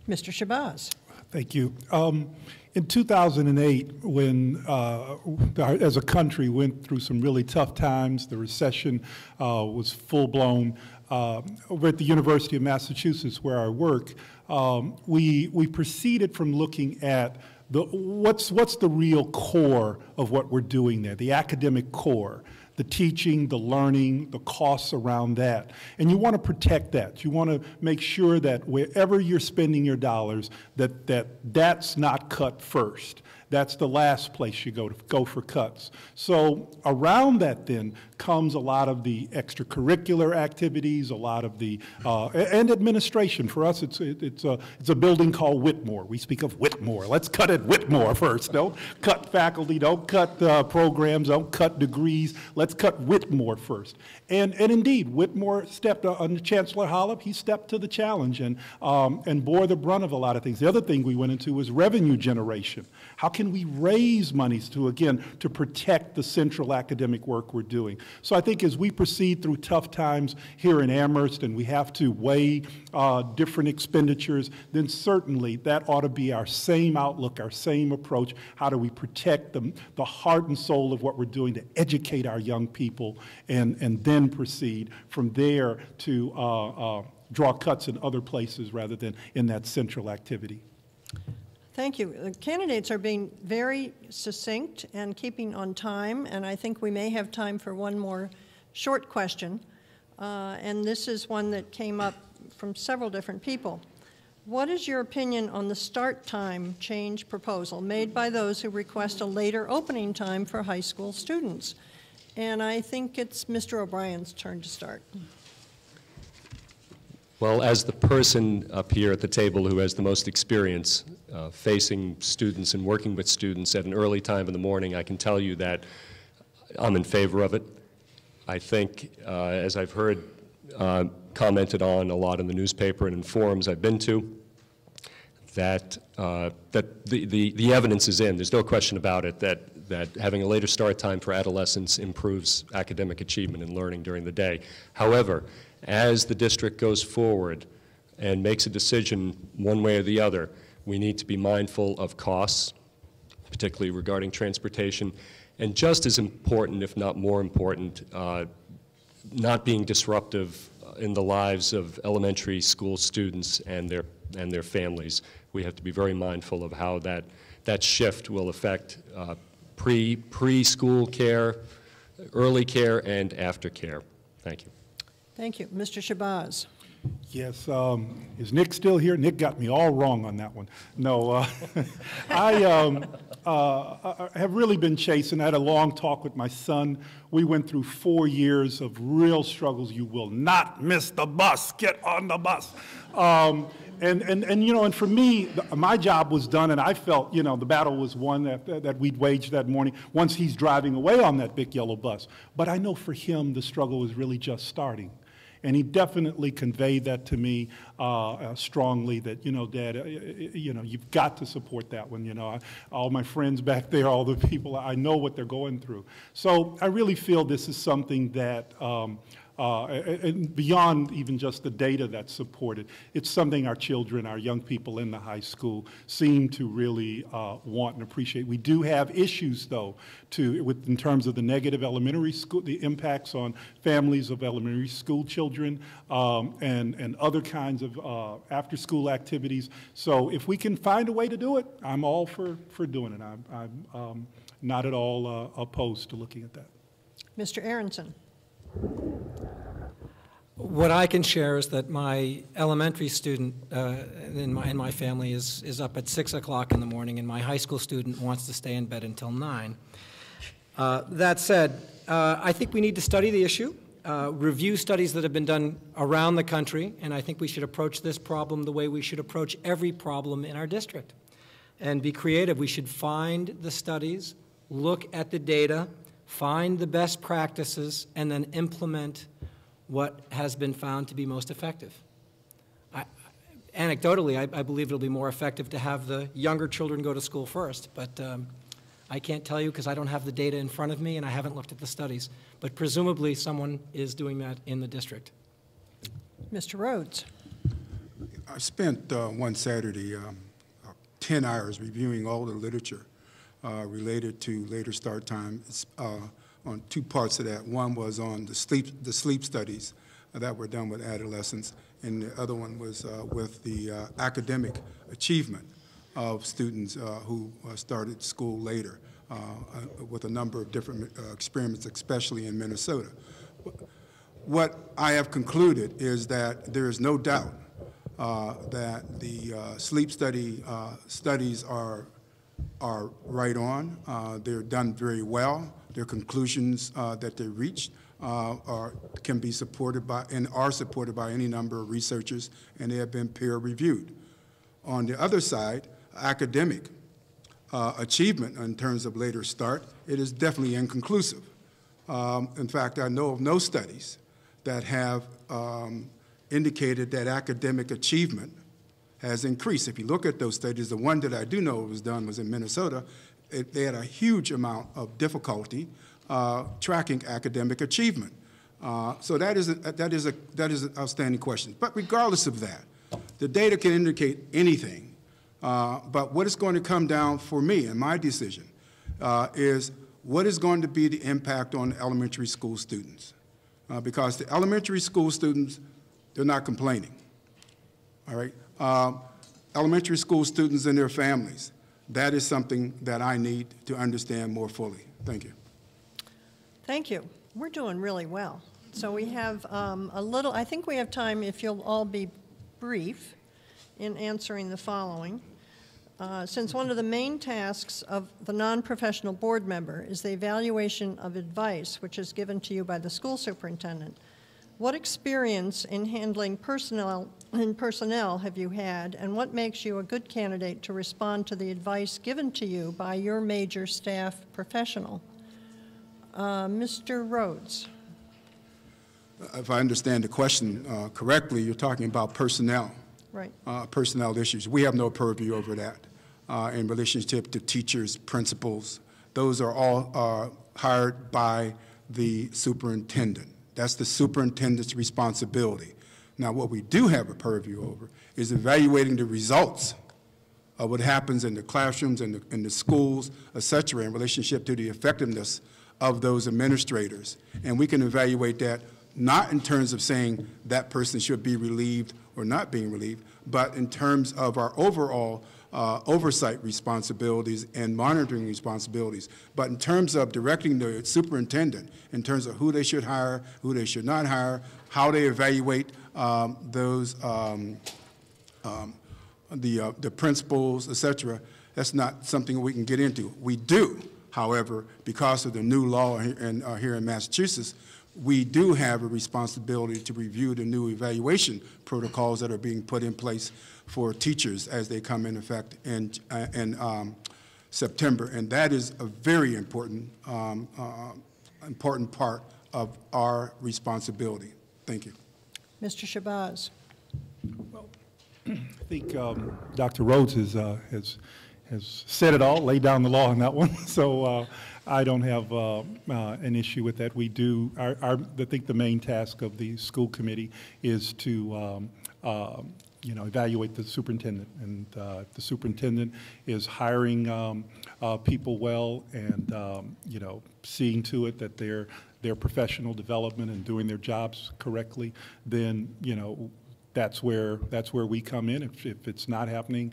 Mr. Shabazz. Thank you. In 2008, when as a country went through some really tough times, the recession was full-blown. Over at the University of Massachusetts, where I work, we proceeded from looking at what's the real core of what we're doing there, the academic core, the teaching, the learning, the costs around that. And you want to protect that. You want to make sure that wherever you're spending your dollars, that's not cut first, That's the last place you go for cuts. So around that then comes a lot of the extracurricular activities, a lot of the, and administration. For us, it's a building called Whitmore. We speak of Whitmore. Let's cut at Whitmore first. Don't cut faculty, don't cut programs, don't cut degrees. Let's cut Whitmore first. And indeed, Whitmore stepped, under Chancellor Holub, he stepped to the challenge and bore the brunt of a lot of things. The other thing we went into was revenue generation. How can we raise monies to protect the central academic work we're doing? So I think as we proceed through tough times here in Amherst and we have to weigh different expenditures, then certainly that ought to be our same outlook, our same approach. How do we protect the heart and soul of what we're doing to educate our young people and then proceed from there to draw cuts in other places rather than in that central activity. Thank you. The candidates are being very succinct and keeping on time, and I think we may have time for one more short question. And this is one that came up from several different people. What is your opinion on the start time change proposal made by those who request a later opening time for high school students? And I think it's Mr. O'Brien's turn to start. Well, as the person up here at the table who has the most experience facing students and working with students at an early time in the morning, I can tell you that I'm in favor of it. I think, as I've heard commented on a lot in the newspaper and in forums I've been to, that the evidence is in. There's no question about it that having a later start time for adolescents improves academic achievement and learning during the day. However, as the district goes forward and makes a decision one way or the other, we need to be mindful of costs, particularly regarding transportation, and just as important, if not more important, not being disruptive in the lives of elementary school students and their families. We have to be very mindful of how that shift will affect preschool care, early care, and after care. Thank you. Thank you. Mr. Shabazz. Yes, is Nick still here? Nick got me all wrong on that one. No, I have really been chasing. I had a long talk with my son. We went through 4 years of real struggles. You will not miss the bus. Get on the bus. And for me, my job was done, and I felt, the battle was won that we'd waged that morning once he's driving away on that big yellow bus. But I know for him, the struggle was really just starting. And he definitely conveyed that to me strongly that, Dad, you've got to support that one. All my friends back there, all the people, I know what they're going through. So I really feel this is something that, and beyond even just the data that's supported, it's something our children, our young people in the high school seem to really want and appreciate. We do have issues, though, in terms of the negative elementary school, the impacts on families of elementary school children, and other kinds of after-school activities. So if we can find a way to do it, I'm all for doing it. I'm not at all opposed to looking at that. Mr. Aronson. What I can share is that my elementary student in my family is up at 6 o'clock in the morning, and my high school student wants to stay in bed until 9. That said, I think we need to study the issue, review studies that have been done around the country, and I think we should approach this problem the way we should approach every problem in our district, and be creative. We should find the studies, look at the data, find the best practices, and then implement what has been found to be most effective. Anecdotally, I believe it'll be more effective to have the younger children go to school first, but I can't tell you because I don't have the data in front of me and I haven't looked at the studies. But presumably someone is doing that in the district. Mr. Rhodes. I spent one Saturday 10 hours reviewing all the literature related to later start time on two parts of that. One was on the sleep studies that were done with adolescents, and the other one was with the academic achievement of students who started school later with a number of different experiments, especially in Minnesota. What I have concluded is that there is no doubt that the sleep studies are are right on. They're done very well. Their conclusions that they reached can be supported by and are supported by any number of researchers, and they have been peer reviewed. On the other side, academic achievement in terms of later start, it is definitely inconclusive. In fact, I know of no studies that have indicated that academic achievement has increased. If you look at those studies, the one that I do know was done was in Minnesota. They had a huge amount of difficulty tracking academic achievement. So that is an outstanding question. But regardless of that, the data can indicate anything. But what is going to come down for me and my decision is what is going to be the impact on elementary school students. Because the elementary school students, they're not complaining, all right? Elementary school students and their families, that is something that I need to understand more fully. Thank you. Thank you. We're doing really well. So we have I think we have time if you'll all be brief in answering the following. Since one of the main tasks of the non-professional board member is the evaluation of advice, which is given to you by the school superintendent, what experience in handling personnel have you had, and what makes you a good candidate to respond to the advice given to you by your major staff professional? Mr. Rhodes. If I understand the question correctly, you're talking about personnel. Right. Personnel issues. We have no purview over that in relationship to teachers, principals. Those are all hired by the superintendent. That's the superintendent's responsibility. Now, what we do have a purview over is evaluating the results of what happens in the classrooms, in the schools, et cetera, in relationship to the effectiveness of those administrators. And we can evaluate that not in terms of saying that person should be relieved or not being relieved, but in terms of our overall oversight responsibilities and monitoring responsibilities. But in terms of directing the superintendent, in terms of who they should hire, who they should not hire, how they evaluate the principals, et cetera, that's not something we can get into. We do, however, because of the new law here in Massachusetts, we do have a responsibility to review the new evaluation protocols that are being put in place for teachers as they come in effect in September. And that is a very important, important part of our responsibility. Thank you. Mr. Shabazz. Well, I think Dr. Rhodes has said it all, laid down the law on that one. So I don't have an issue with that. We do, I think the main task of the school committee is to evaluate the superintendent. And the superintendent is hiring people well and, seeing to it that their professional development and doing their jobs correctly, then, that's where we come in. If it's not happening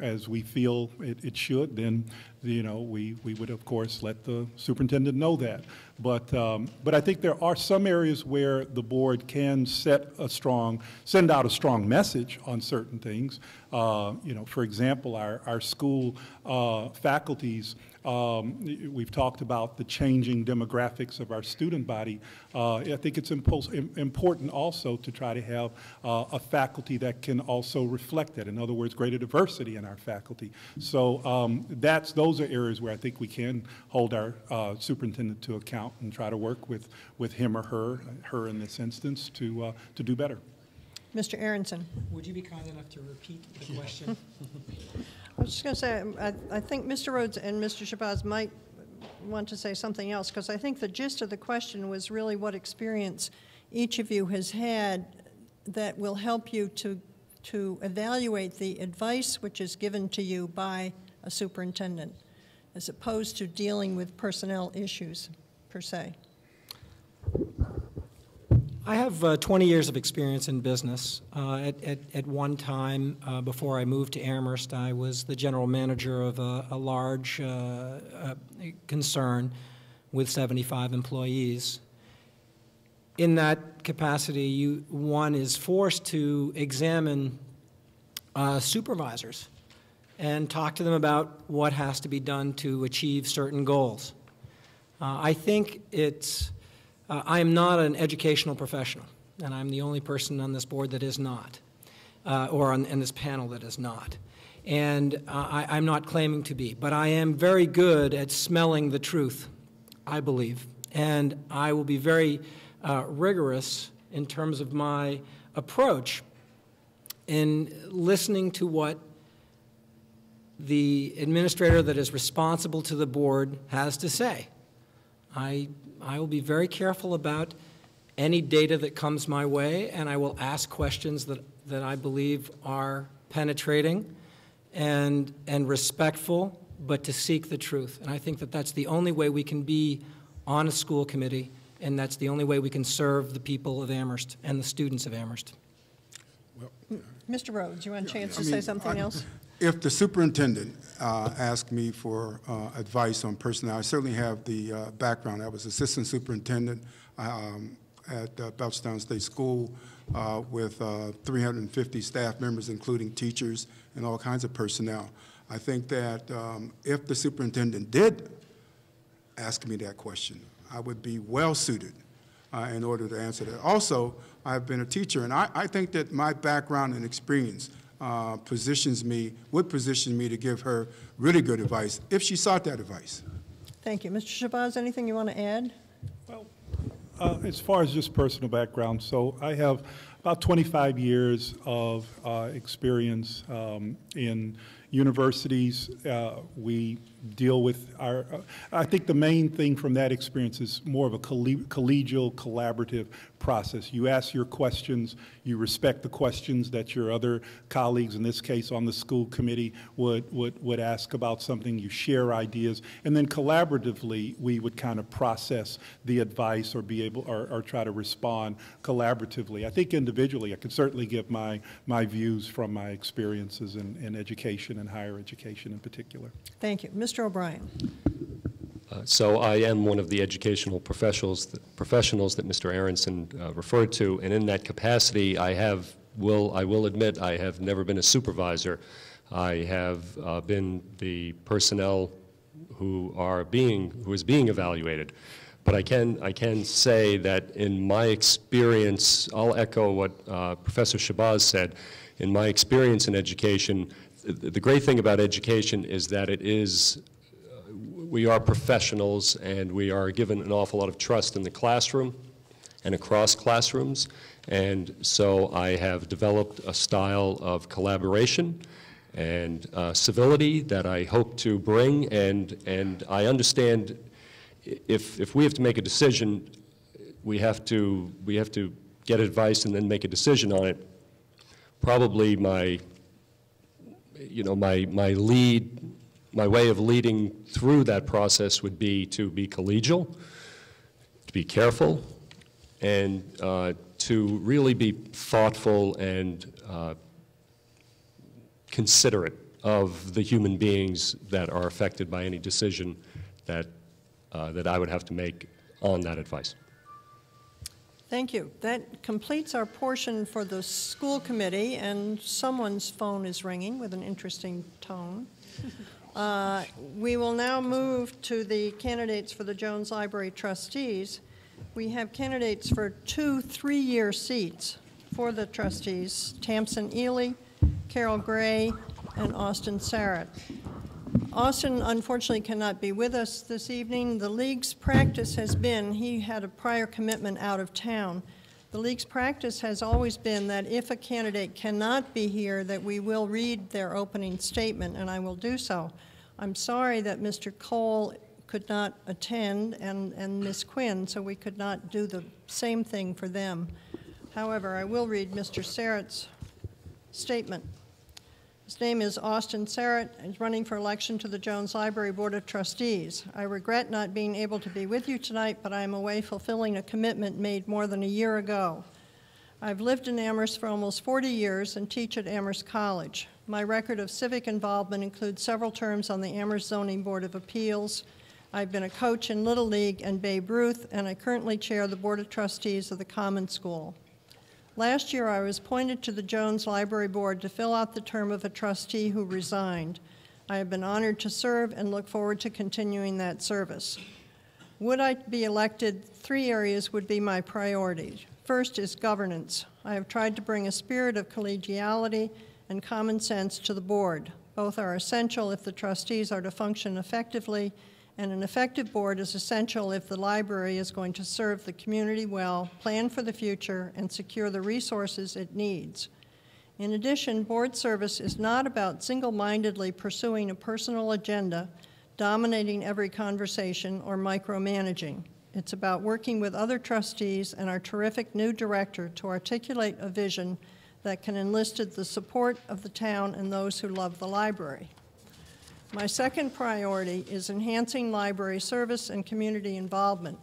as we feel it should, then we would of course let the superintendent know that. But I think there are some areas where the board can send out a strong message on certain things. For example, our school faculties. We've talked about the changing demographics of our student body. I think it's important also to try to have a faculty that can also reflect that. In other words, greater diversity in our faculty. So those are areas where I think we can hold our superintendent to account and try to work with him or her in this instance to do better. Mr. Aronson. Would you be kind enough to repeat the question? I was just going to say, I think Mr. Rhodes and Mr. Shabazz might want to say something else, because I think the gist of the question was really what experience each of you has had that will help you to evaluate the advice which is given to you by a superintendent, as opposed to dealing with personnel issues, per se. I have 20 years of experience in business. At one time, before I moved to Amherst, I was the general manager of a large concern with 75 employees. In that capacity, one is forced to examine supervisors and talk to them about what has to be done to achieve certain goals. I think I am not an educational professional, and I'm the only person on this board that is not, or in this panel that is not. And I'm not claiming to be, but I am very good at smelling the truth, I believe. And I will be very rigorous in terms of my approach in listening to what the administrator that is responsible to the board has to say. I will be very careful about any data that comes my way, and I will ask questions that I believe are penetrating and respectful, but to seek the truth. And I think that that's the only way we can be on a school committee, and that's the only way we can serve the people of Amherst and the students of Amherst. Mr. Rhodes, you want a chance to say something else? If the superintendent asked me for advice on personnel, I certainly have the background. I was assistant superintendent at Belchertown State School with 350 staff members, including teachers and all kinds of personnel. I think that if the superintendent did ask me that question, I would be well-suited in order to answer that. Also, I've been a teacher, and I think that my background and experience would position me to give her really good advice if she sought that advice. Thank you. Mr. Shabazz, anything you want to add? Well, as far as just personal background, so I have about 25 years of experience in universities. We deal with I think the main thing from that experience is more of a collegial, collaborative process. You ask your questions, you respect the questions that your other colleagues, in this case on the school committee, would ask about something, you share ideas, and then collaboratively we would kind of process the advice or be able, or try to respond collaboratively. I think individually I can certainly give my views from my experiences in education and higher education in particular. Thank you. Mr. O'Brien. So I am one of the educational professionals that Mr. Aronson referred to, and in that capacity, I will admit I have never been a supervisor. I have been the personnel who is being evaluated. But I can say that in my experience, I'll echo what Professor Shabazz said. In my experience in education, the great thing about education is that we are professionals and we are given an awful lot of trust in the classroom and across classrooms. And so I have developed a style of collaboration and civility that I hope to bring. And I understand if we have to make a decision, we have to get advice and then make a decision on it. Probably my way of leading through that process would be to be collegial, to be careful, and to really be thoughtful and considerate of the human beings that are affected by any decision that I would have to make on that advice. Thank you. That completes our portion for the school committee, and someone's phone is ringing with an interesting tone. We will now move to the candidates for the Jones Library trustees. We have candidates for 2 3-year seats for the trustees: Tamsin Ely, Carol Gray, and Austin Sarrett. Austin, unfortunately, cannot be with us this evening. The League's practice has been, he had a prior commitment out of town. The League's practice has always been that if a candidate cannot be here, that we will read their opening statement, and I will do so. I'm sorry that Mr. Cole could not attend and Ms. Quinn, so we could not do the same thing for them. However, I will read Mr. Sarrett's statement. His name is Austin Sarrett. He's running for election to the Jones Library Board of Trustees. I regret not being able to be with you tonight, but I am away fulfilling a commitment made more than a year ago. I've lived in Amherst for almost 40 years and teach at Amherst College. My record of civic involvement includes several terms on the Amherst Zoning Board of Appeals. I've been a coach in Little League and Babe Ruth, and I currently chair the Board of Trustees of the Common School. Last year, I was appointed to the Jones Library Board to fill out the term of a trustee who resigned. I have been honored to serve and look forward to continuing that service. Would I be elected, 3 areas would be my priority. First is governance. I have tried to bring a spirit of collegiality and common sense to the board. Both are essential if the trustees are to function effectively, and an effective board is essential if the library is going to serve the community well, plan for the future, and secure the resources it needs. In addition, board service is not about single-mindedly pursuing a personal agenda, dominating every conversation, or micromanaging. It's about working with other trustees and our terrific new director to articulate a vision that can enlist the support of the town and those who love the library. My second priority is enhancing library service and community involvement.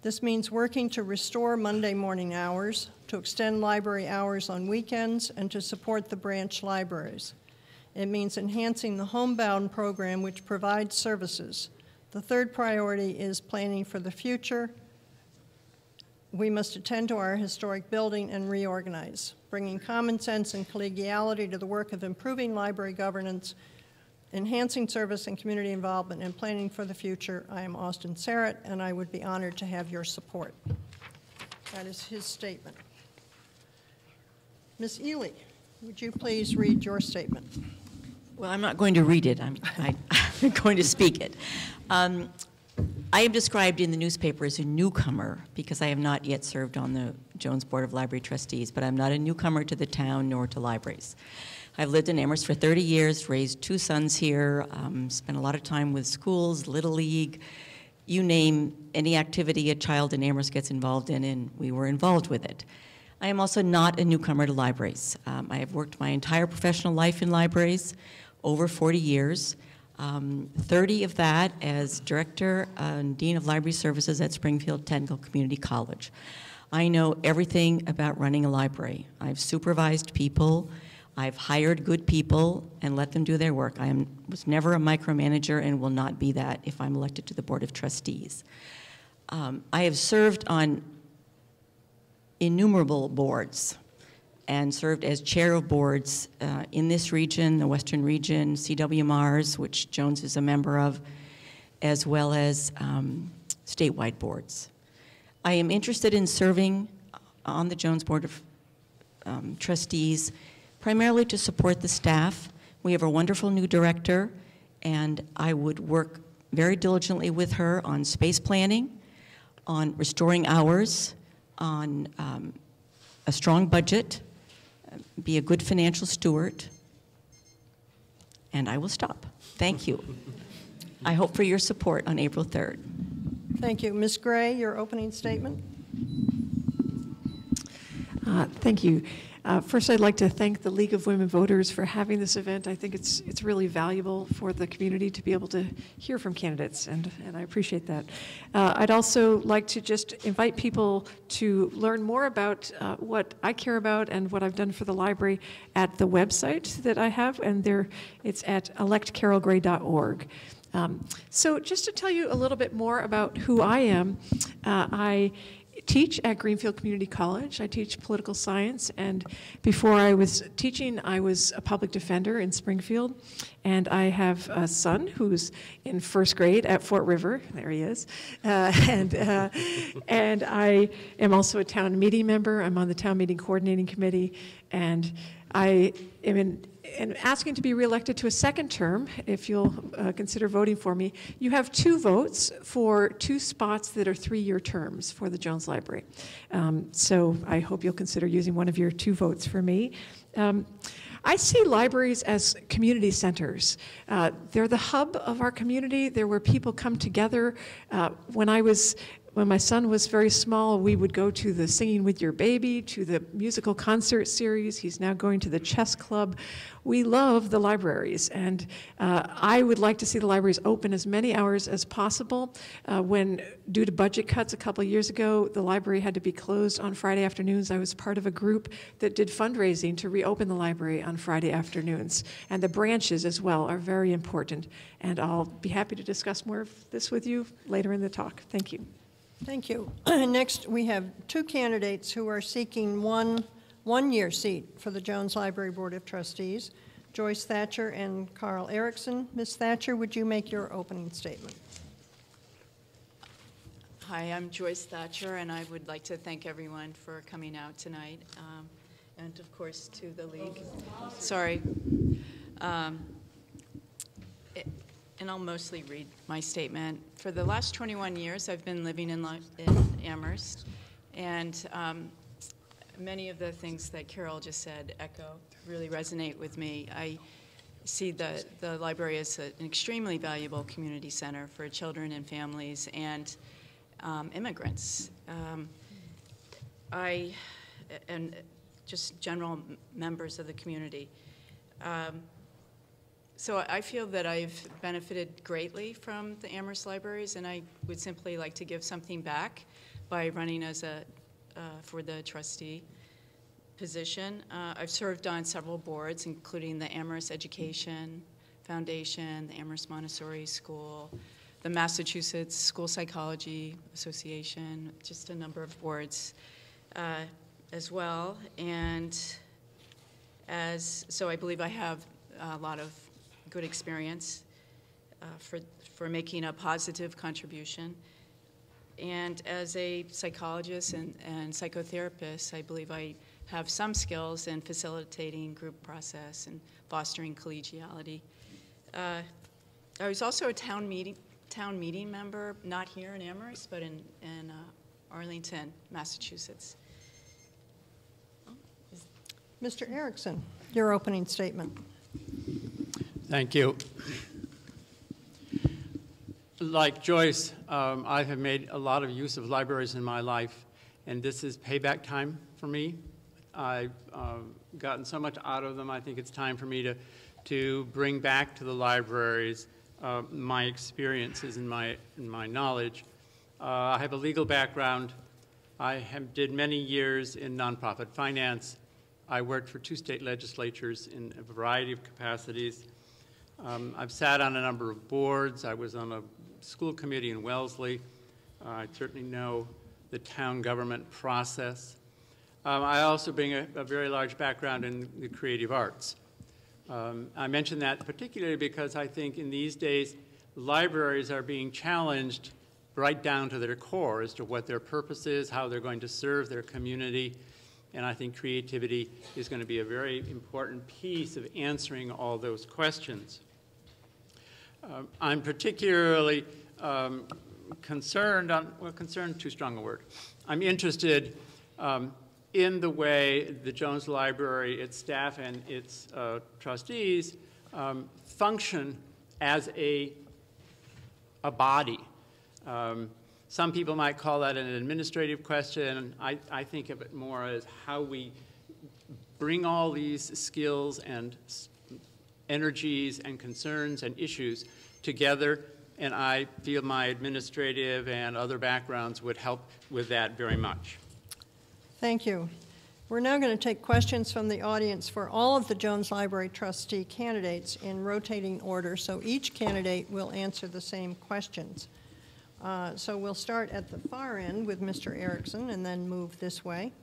This means working to restore Monday morning hours, to extend library hours on weekends, and to support the branch libraries. It means enhancing the Homebound program, which provides services. The third priority is planning for the future. We must attend to our historic building and reorganize, bringing common sense and collegiality to the work of improving library governance, enhancing service and community involvement, and planning for the future. I am Austin Serrett, and I would be honored to have your support. That is his statement. Ms. Ely, would you please read your statement? Well, I'm not going to read it. I'm going to speak it. I am described in the newspaper as a newcomer because I have not yet served on the Jones Board of Library Trustees, but I'm not a newcomer to the town nor to libraries. I've lived in Amherst for 30 years, raised 2 sons here, spent a lot of time with schools, Little League, you name any activity a child in Amherst gets involved in, and we were involved with it. I am also not a newcomer to libraries. I have worked my entire professional life in libraries, over 40 years, 30 of that as Director and Dean of Library Services at Springfield Technical Community College. I know everything about running a library. I've supervised people, I've hired good people and let them do their work. I was never a micromanager and will not be that if I'm elected to the Board of Trustees. I have served on innumerable boards and served as chair of boards in this region, the Western region, CW-MARS, which Jones is a member of, as well as statewide boards. I am interested in serving on the Jones Board of Trustees primarily to support the staff. We have a wonderful new director, and I would work very diligently with her on space planning, on restoring hours, on a strong budget, be a good financial steward, and I will stop. Thank you. I hope for your support on April 3rd. Thank you. Ms. Gray, your opening statement. Thank you. First, I'd like to thank the League of Women Voters for having this event. I think it's really valuable for the community to be able to hear from candidates, and I appreciate that. I'd also like to just invite people to learn more about what I care about and what I've done for the library at the website that I have, and it's at electcarolgray.org. So just to tell you a little bit more about who I am, I teach at Greenfield Community College. I teach political science, and before I was teaching, I was a public defender in Springfield, and I have a son who's in 1st grade at Fort River. There he is. And I am also a town meeting member. I'm on the town meeting coordinating committee, and I am asking to be reelected to a 2nd term, if you'll consider voting for me. You have 2 votes for 2 spots that are 3-year terms for the Jones Library. So I hope you'll consider using one of your 2 votes for me. I see libraries as community centers. They're the hub of our community. They're where people come together. When my son was very small, we would go to the Singing with Your Baby, to the musical concert series. He's now going to the chess club. We love the libraries, and I would like to see the libraries open as many hours as possible. When, due to budget cuts a couple of years ago, the library had to be closed on Friday afternoons. I was part of a group that did fundraising to reopen the library on Friday afternoons. And the branches as well are very important. And I'll be happy to discuss more of this with you later in the talk. Thank you. Thank you. Next, we have 2 candidates who are seeking one-year seat for the Jones Library Board of Trustees. Joyce Thatcher and Carl Erickson. Ms. Thatcher, would you make your opening statement? Hi, I'm Joyce Thatcher, and I would like to thank everyone for coming out tonight, and of course to the League. Sorry. And I'll mostly read my statement. For the last 21 years, I've been living in Amherst, and many of the things that Carol just said really resonate with me. I see the library as an extremely valuable community center for children and families and immigrants. And just general members of the community. So I feel that I've benefited greatly from the Amherst Libraries, and I would simply like to give something back by running as for the trustee position. I've served on several boards, including the Amherst Education Foundation, the Amherst Montessori School, the Massachusetts School Psychology Association, just a number of boards as well. And so I believe I have a lot of good experience for making a positive contribution. And as a psychologist and psychotherapist, I believe I have some skills in facilitating group process and fostering collegiality. I was also a town meeting member, not here in Amherst, but in Arlington, Massachusetts. Mr. Erickson, your opening statement. Thank you. Like Joyce, I have made a lot of use of libraries in my life, and this is payback time for me. I've gotten so much out of them. I think it's time for me to bring back to the libraries my experiences and my knowledge. I have a legal background. I did many years in nonprofit finance. I worked for 2 state legislatures in a variety of capacities. I've sat on a number of boards. I was on a school committee in Wellesley. I certainly know the town government process. I also bring a very large background in the creative arts. I mention that particularly because I think in these days, libraries are being challenged right down to their core as to what their purpose is, how they're going to serve their community. And I think creativity is going to be a very important piece of answering all those questions. I'm particularly concerned, concerned, too strong a word. I'm interested in the way the Jones Library, its staff, and its trustees function as a body. Some people might call that an administrative question. I think of it more as how we bring all these skills and energies and concerns and issues together, and I feel my administrative and other backgrounds would help with that very much. Thank you. We're now going to take questions from the audience for all of the Jones Library trustee candidates in rotating order, so each candidate will answer the same questions. So we'll start at the far end with Mr. Erickson and then move this way.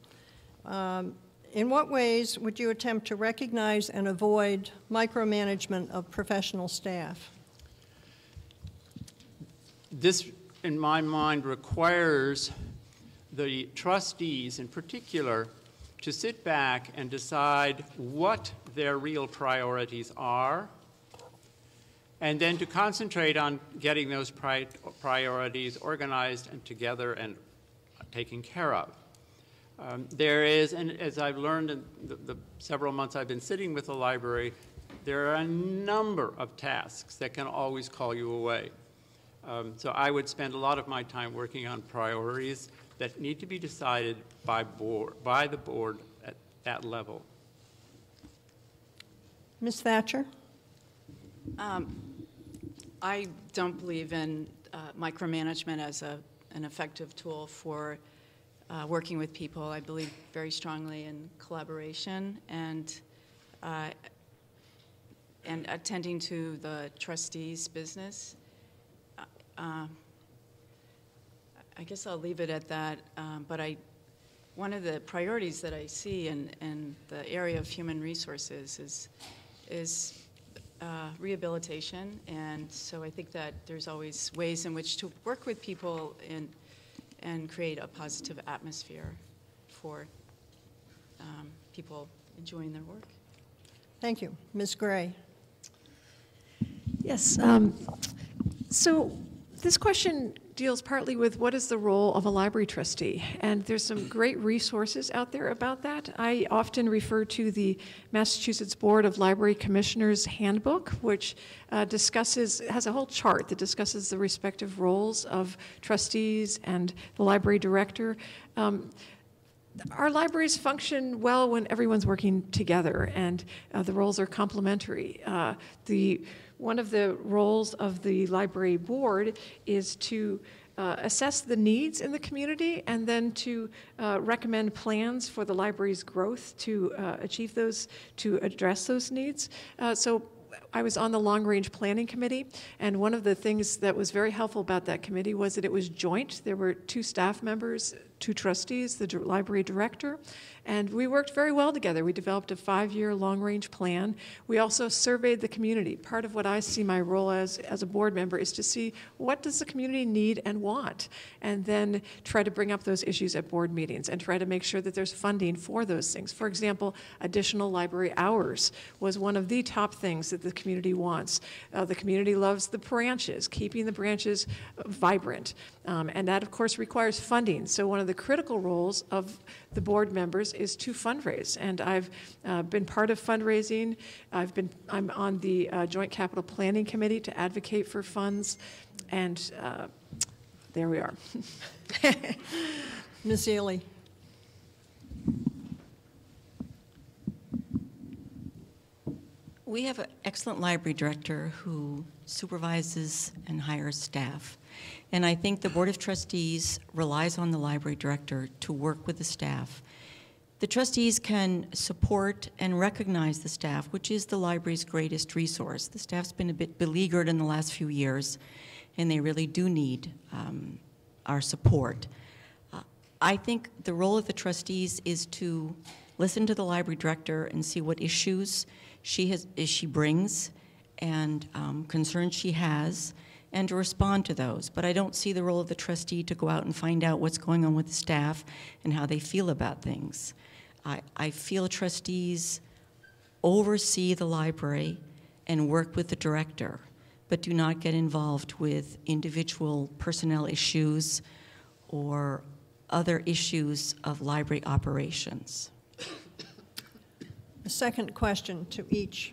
In what ways would you attempt to recognize and avoid micromanagement of professional staff? This, in my mind, requires the trustees in particular to sit back and decide what their real priorities are, and then to concentrate on getting those priorities organized and together and taken care of. There is, and as I've learned in the several months I've been sitting with the library, there are a number of tasks that can always call you away. So I would spend a lot of my time working on priorities that need to be decided by the board at that level. Ms. Thatcher? I don't believe in micromanagement as an effective tool for working with people. I believe very strongly in collaboration and attending to the trustees' business. I guess I'll leave it at that, but one of the priorities that I see in the area of human resources is is rehabilitation, and so I think that there's always ways in which to work with people and create a positive atmosphere for people enjoying their work. Thank you. Ms. Gray. Yes. So this question deals partly with what is the role of a library trustee, and there's some great resources out there about that. I often refer to the Massachusetts Board of Library Commissioners Handbook, which has a whole chart that discusses the respective roles of trustees and the library director. Our libraries function well when everyone's working together, and the roles are complementary. One of the roles of the library board is to assess the needs in the community and then to recommend plans for the library's growth to achieve those, to address those needs. So I was on the long-range planning committee, and one of the things that was very helpful about that committee was that it was joint. There were 2 staff members, 2 trustees, the library director, and we worked very well together. We developed a 5-year long-range plan. We also surveyed the community. Part of what I see my role as a board member is to see what does the community need and want, and then try to bring up those issues at board meetings and try to make sure that there's funding for those things. For example, additional library hours was one of the top things that the community wants. The community loves the branches, keeping the branches vibrant, and that, of course, requires funding. So one of the critical roles of the board members is to fundraise, and I've been part of fundraising. I'm on the Joint Capital Planning Committee to advocate for funds, and there we are. Ms. Ely. We have an excellent library director who supervises and hires staff. And I think the Board of Trustees relies on the library director to work with the staff. The trustees can support and recognize the staff, which is the library's greatest resource. The staff's been a bit beleaguered in the last few years, and they really do need our support. I think the role of the trustees is to listen to the library director and see what issues she brings and concerns she has, and to respond to those. But I don't see the role of the trustee to go out and find out what's going on with the staff and how they feel about things. I feel trustees oversee the library and work with the director, but do not get involved with individual personnel issues or other issues of library operations. A second question to each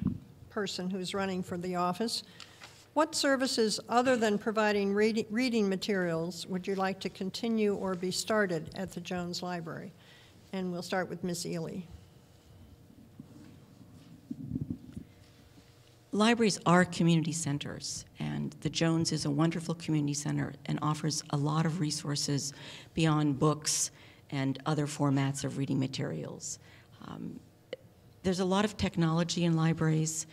person who's running for the office. What services other than providing reading materials would you like to continue or be started at the Jones Library? And we'll start with Ms. Ely. Libraries are community centers, and the Jones is a wonderful community center and offers a lot of resources beyond books and other formats of reading materials. There's a lot of technology in libraries,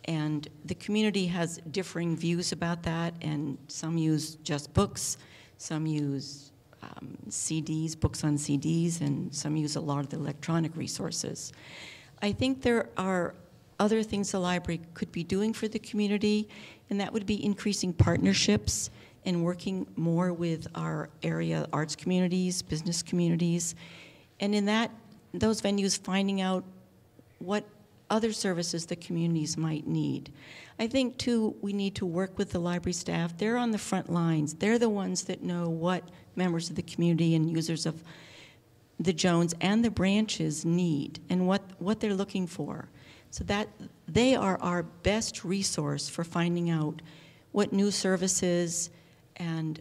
and the community has differing views about that, and some use just books, some use CDs, books on CDs, and some use a lot of the electronic resources. I think there are other things the library could be doing for the community, and that would be increasing partnerships and working more with our area arts communities, business communities, and in those venues finding out what other services the communities might need. I think, too, we need to work with the library staff. They're on the front lines. They're the ones that know what members of the community and users of the Jones and the branches need and what they're looking for. So that they are our best resource for finding out what new services and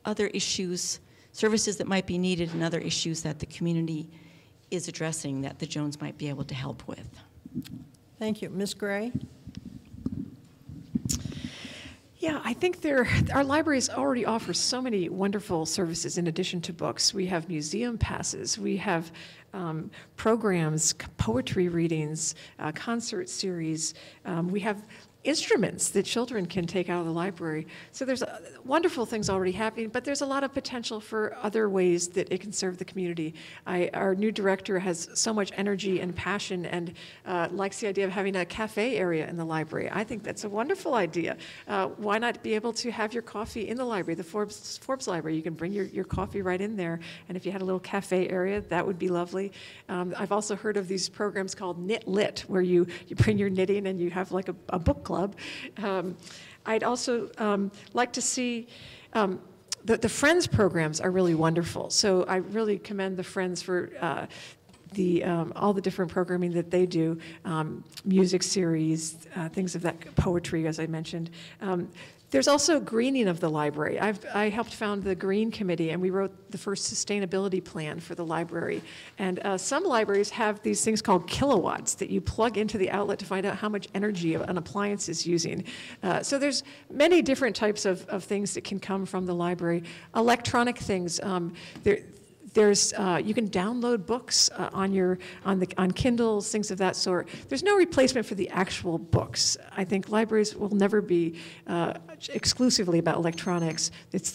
other issues, services that might be needed and other issues that the community is addressing that the Jones might be able to help with. Thank you. Ms. Gray? Yeah, I think our libraries already offer so many wonderful services in addition to books. We have museum passes, we have programs, poetry readings, concert series. We have instruments that children can take out of the library. So there's wonderful things already happening, but there's a lot of potential for other ways that it can serve the community. Our new director has so much energy and passion and likes the idea of having a cafe area in the library. I think that's a wonderful idea. Why not be able to have your coffee in the library, the Forbes Library? You can bring your coffee right in there, and if you had a little cafe area, that would be lovely. I've also heard of these programs called Knit Lit, where you bring your knitting and you have like a book club. I'd also like to see the Friends programs are really wonderful. So I really commend the Friends for all the different programming that they do, music series, things of that, poetry, as I mentioned. There's also greening of the library. I helped found the Green Committee, and we wrote the first sustainability plan for the library. And some libraries have these things called kilowatts that you plug into the outlet to find out how much energy an appliance is using. So there's many different types of things that can come from the library. Electronic things. There's you can download books on Kindles, things of that sort. There's no replacement for the actual books. I think libraries will never be exclusively about electronics.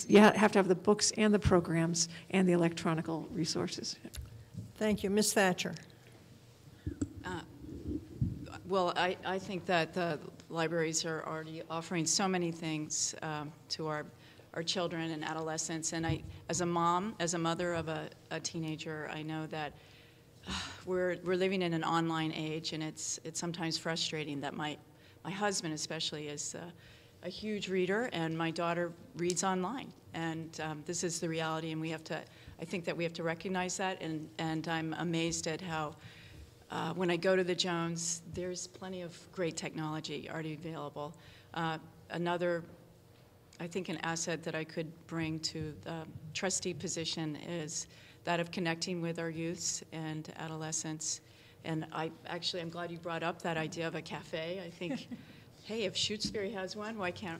You have to have the books and the programs and the electronical resources. Thank you. Ms. Thatcher. Well, I think that the libraries are already offering so many things to our children and adolescents, and as a mom, as a mother of a teenager, I know that we're living in an online age, and it's sometimes frustrating that my husband especially is a huge reader, and my daughter reads online, and this is the reality, and I think that we have to recognize that, and I'm amazed at how when I go to the Jones, there's plenty of great technology already available. I think an asset that I could bring to the trustee position is that of connecting with our youths and adolescents. And I'm glad you brought up that idea of a cafe. I think, hey, if Shutesbury has one, why can't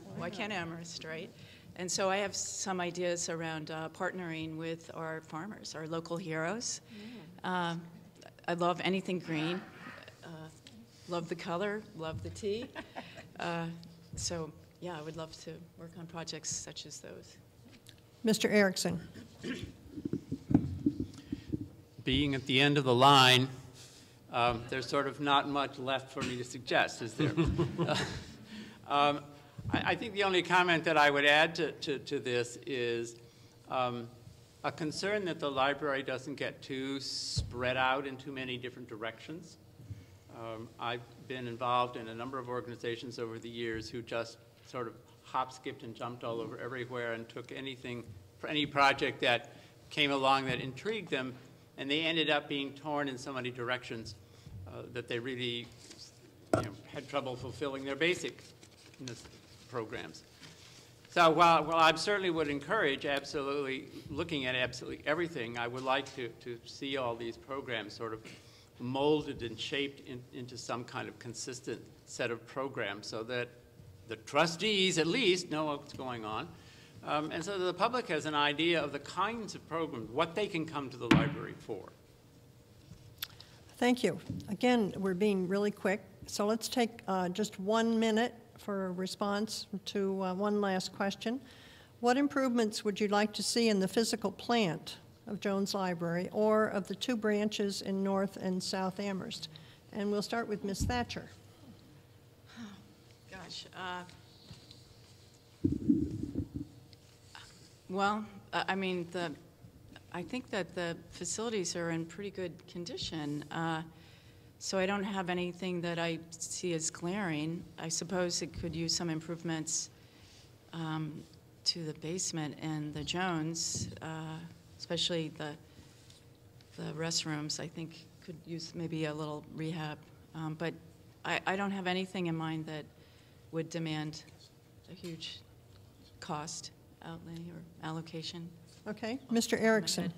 Amherst, right? And so I have some ideas around partnering with our farmers, our local heroes. I love anything green. Love the color, love the tea. So. Yeah, I would love to work on projects such as those. Mr. Erickson. Being at the end of the line, there's sort of not much left for me to suggest, is there? I think the only comment that I would add to this is a concern that the library doesn't get too spread out in too many different directions. I've been involved in a number of organizations over the years who just sort of hop, skipped, and jumped all over everywhere and took anything, for any project that came along that intrigued them, and they ended up being torn in so many directions that they really had trouble fulfilling their basic programs. So while I certainly would encourage absolutely looking at absolutely everything, I would like to see all these programs sort of molded and shaped into some kind of consistent set of programs so that the trustees at least know what's going on, and so that the public has an idea of the kinds of programs, what they can come to the library for. Thank you. Again, we're being really quick, so let's take just 1 minute for a response to one last question. What improvements would you like to see in the physical plant of Jones Library or of the 2 branches in North and South Amherst? And we'll start with Ms. Thatcher. Gosh. Well, I mean, I think that the facilities are in pretty good condition. So I don't have anything that I see as glaring. I suppose it could use some improvements to the basement and the Jones, especially the restrooms. I think could use maybe a little rehab. But I don't have anything in mind that would demand a huge cost outlay or allocation. Okay, Mr. Erickson.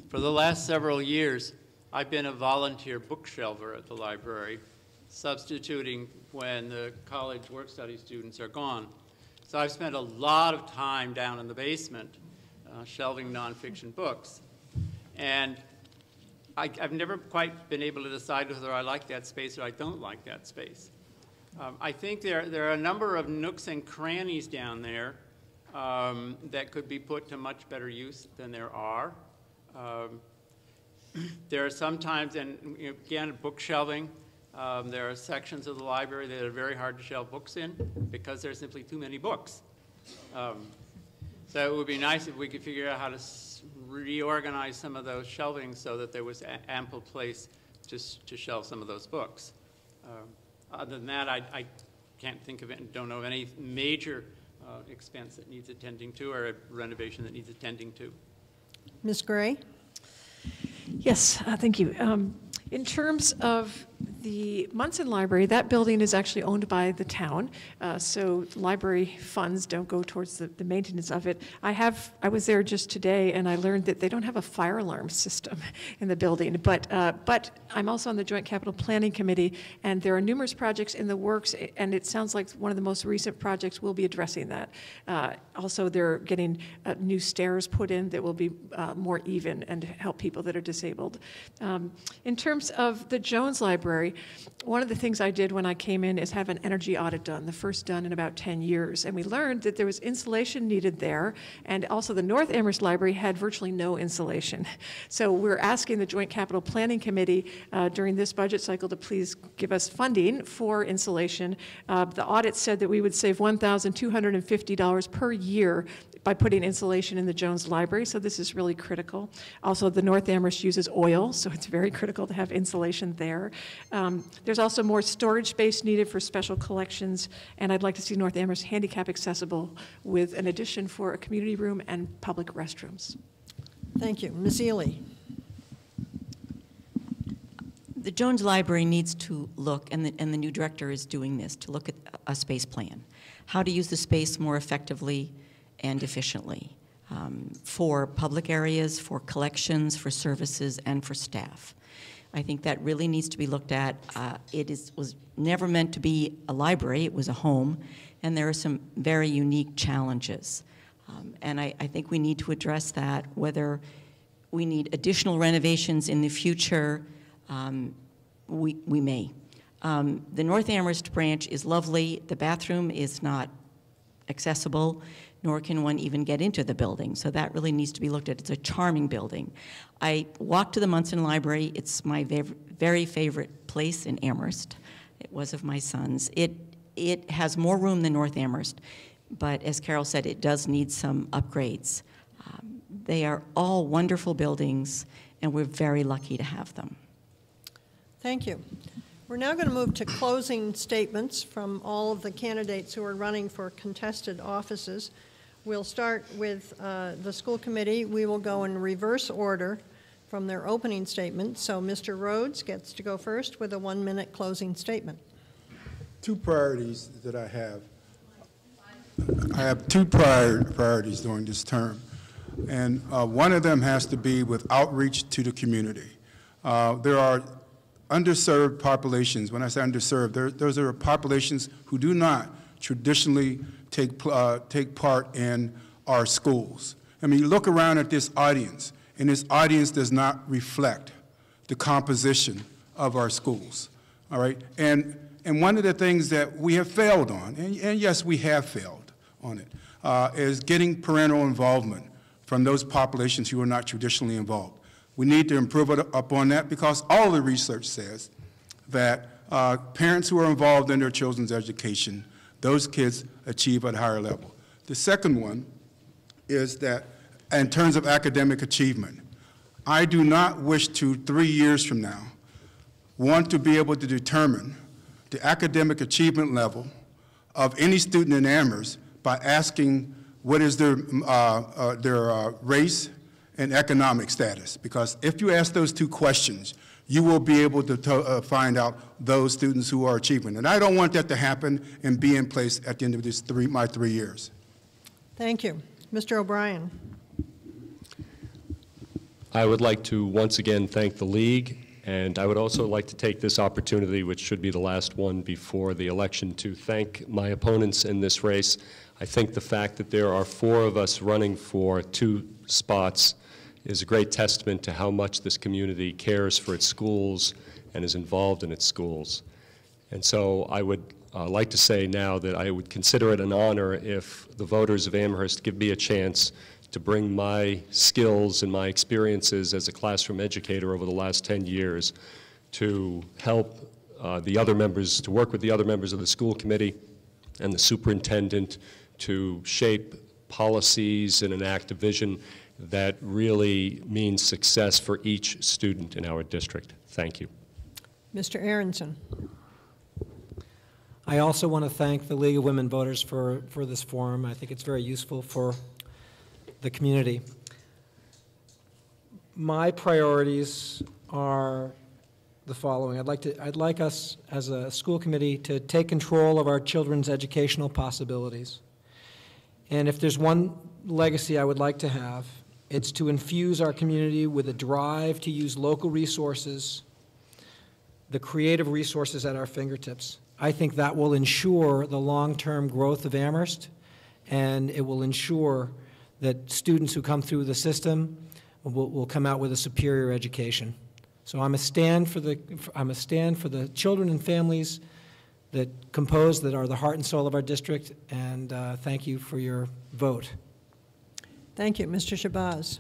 For the last several years, I've been a volunteer bookshelver at the library, substituting when the college work-study students are gone. So I've spent a lot of time down in the basement shelving nonfiction books. And I've never quite been able to decide whether I like that space or I don't like that space. I think there are a number of nooks and crannies down there that could be put to much better use than there are. There are sometimes, and again, book shelving. There are sections of the library that are very hard to shelve books in because there's simply too many books. So it would be nice if we could figure out how to reorganize some of those shelvings so that there was ample place to shelve some of those books. Other than that, I can't think of it and don't know of any major expense that needs attending to or a renovation that needs attending to. Ms. Gray? Yes, thank you. In terms of the Munson Library, that building is actually owned by the town, so library funds don't go towards the maintenance of it. I was there just today, and I learned that they don't have a fire alarm system in the building, but I'm also on the Joint Capital Planning Committee, and there are numerous projects in the works, and it sounds like one of the most recent projects will be addressing that. Also, they're getting new stairs put in that will be more even and help people that are disabled. In terms of the Jones Library, one of the things I did when I came in is have an energy audit done, the first done in about 10 years. And we learned that there was insulation needed there, and also the North Amherst Library had virtually no insulation. So we're asking the Joint Capital Planning Committee during this budget cycle to please give us funding for insulation. The audit said that we would save $1,250 per year by putting insulation in the Jones Library, so this is really critical. Also, the North Amherst uses oil, so it's very critical to have insulation there. There's also more storage space needed for special collections, and I'd like to see North Amherst handicap accessible with an addition for a community room and public restrooms. Thank you. Ms. Ely? The Jones Library needs to look, and the new director is doing this, to look at a space plan. How to use the space more effectively and efficiently for public areas, for collections, for services, and for staff. I think that really needs to be looked at. It was never meant to be a library, it was a home, and there are some very unique challenges. And I think we need to address that, whether we need additional renovations in the future, we may. The North Amherst branch is lovely. The bathroom is not accessible, nor can one even get into the building. So that really needs to be looked at. It's a charming building. I walked to the Munson Library. It's my very favorite place in Amherst. It was of my son's. It has more room than North Amherst, but as Carol said, it does need some upgrades. They are all wonderful buildings, and we're very lucky to have them. Thank you. We're now going to move to closing statements from all of the candidates who are running for contested offices. We'll start with the school committee. We will go in reverse order from their opening statement. So Mr. Rhodes gets to go first with a 1-minute closing statement. Two priorities that I have. I have two priorities during this term. And one of them has to be with outreach to the community. There are underserved populations. When I say underserved, those are populations who do not traditionally take part in our schools. I mean, you look around at this audience, and this audience does not reflect the composition of our schools, all right? And one of the things that we have failed on, and yes, we have failed on it, is getting parental involvement from those populations who are not traditionally involved. We need to improve upon that because all the research says that parents who are involved in their children's education, those kids achieve at a higher level. The second one is that in terms of academic achievement, I do not wish to, 3 years from now, want to be able to determine the academic achievement level of any student in Amherst by asking what is their race and economic status, because if you ask those two questions, you will be able to find out those students who are achieving. And I don't want that to happen and be in place at the end of this my 3 years. Thank you. Mr. O'Brien. I would like to once again thank the League, and I would also like to take this opportunity, which should be the last one before the election, to thank my opponents in this race. I think the fact that there are 4 of us running for 2 spots is a great testament to how much this community cares for its schools and is involved in its schools. And so I would like to say now that I would consider it an honor if the voters of Amherst give me a chance to bring my skills and my experiences as a classroom educator over the last 10 years to help the other members, to work with the other members of the school committee and the superintendent to shape policies and enact a vision that really means success for each student in our district. Thank you. Mr. Aronson. I also want to thank the League of Women Voters for this forum. I think it's very useful for the community. My priorities are the following. I'd like us as a school committee to take control of our children's educational possibilities. And if there's one legacy I would like to have, it's to infuse our community with a drive to use local resources, the creative resources at our fingertips. I think that will ensure the long-term growth of Amherst, and it will ensure that students who come through the system will come out with a superior education. So I'm a stand for the children and families that are the heart and soul of our district, and thank you for your vote. Thank you. Mr. Shabazz.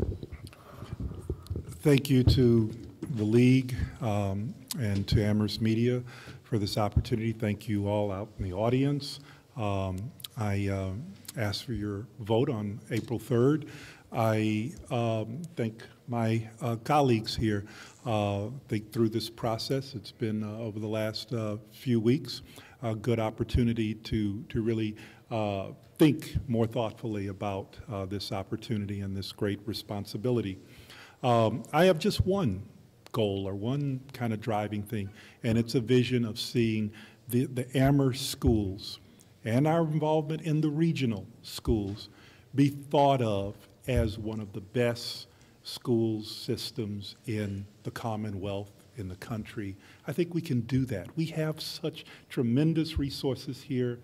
Thank you to the League and to Amherst Media for this opportunity. Thank you all out in the audience. I ask for your vote on April 3rd. I thank my colleagues here. Think through this process. It's been over the last few weeks a good opportunity to really think more thoughtfully about this opportunity and this great responsibility. I have just one goal or one kind of driving thing, and it's a vision of seeing the Amherst schools and our involvement in the regional schools be thought of as one of the best school systems in the Commonwealth, in the country. I think we can do that. We have such tremendous resources here.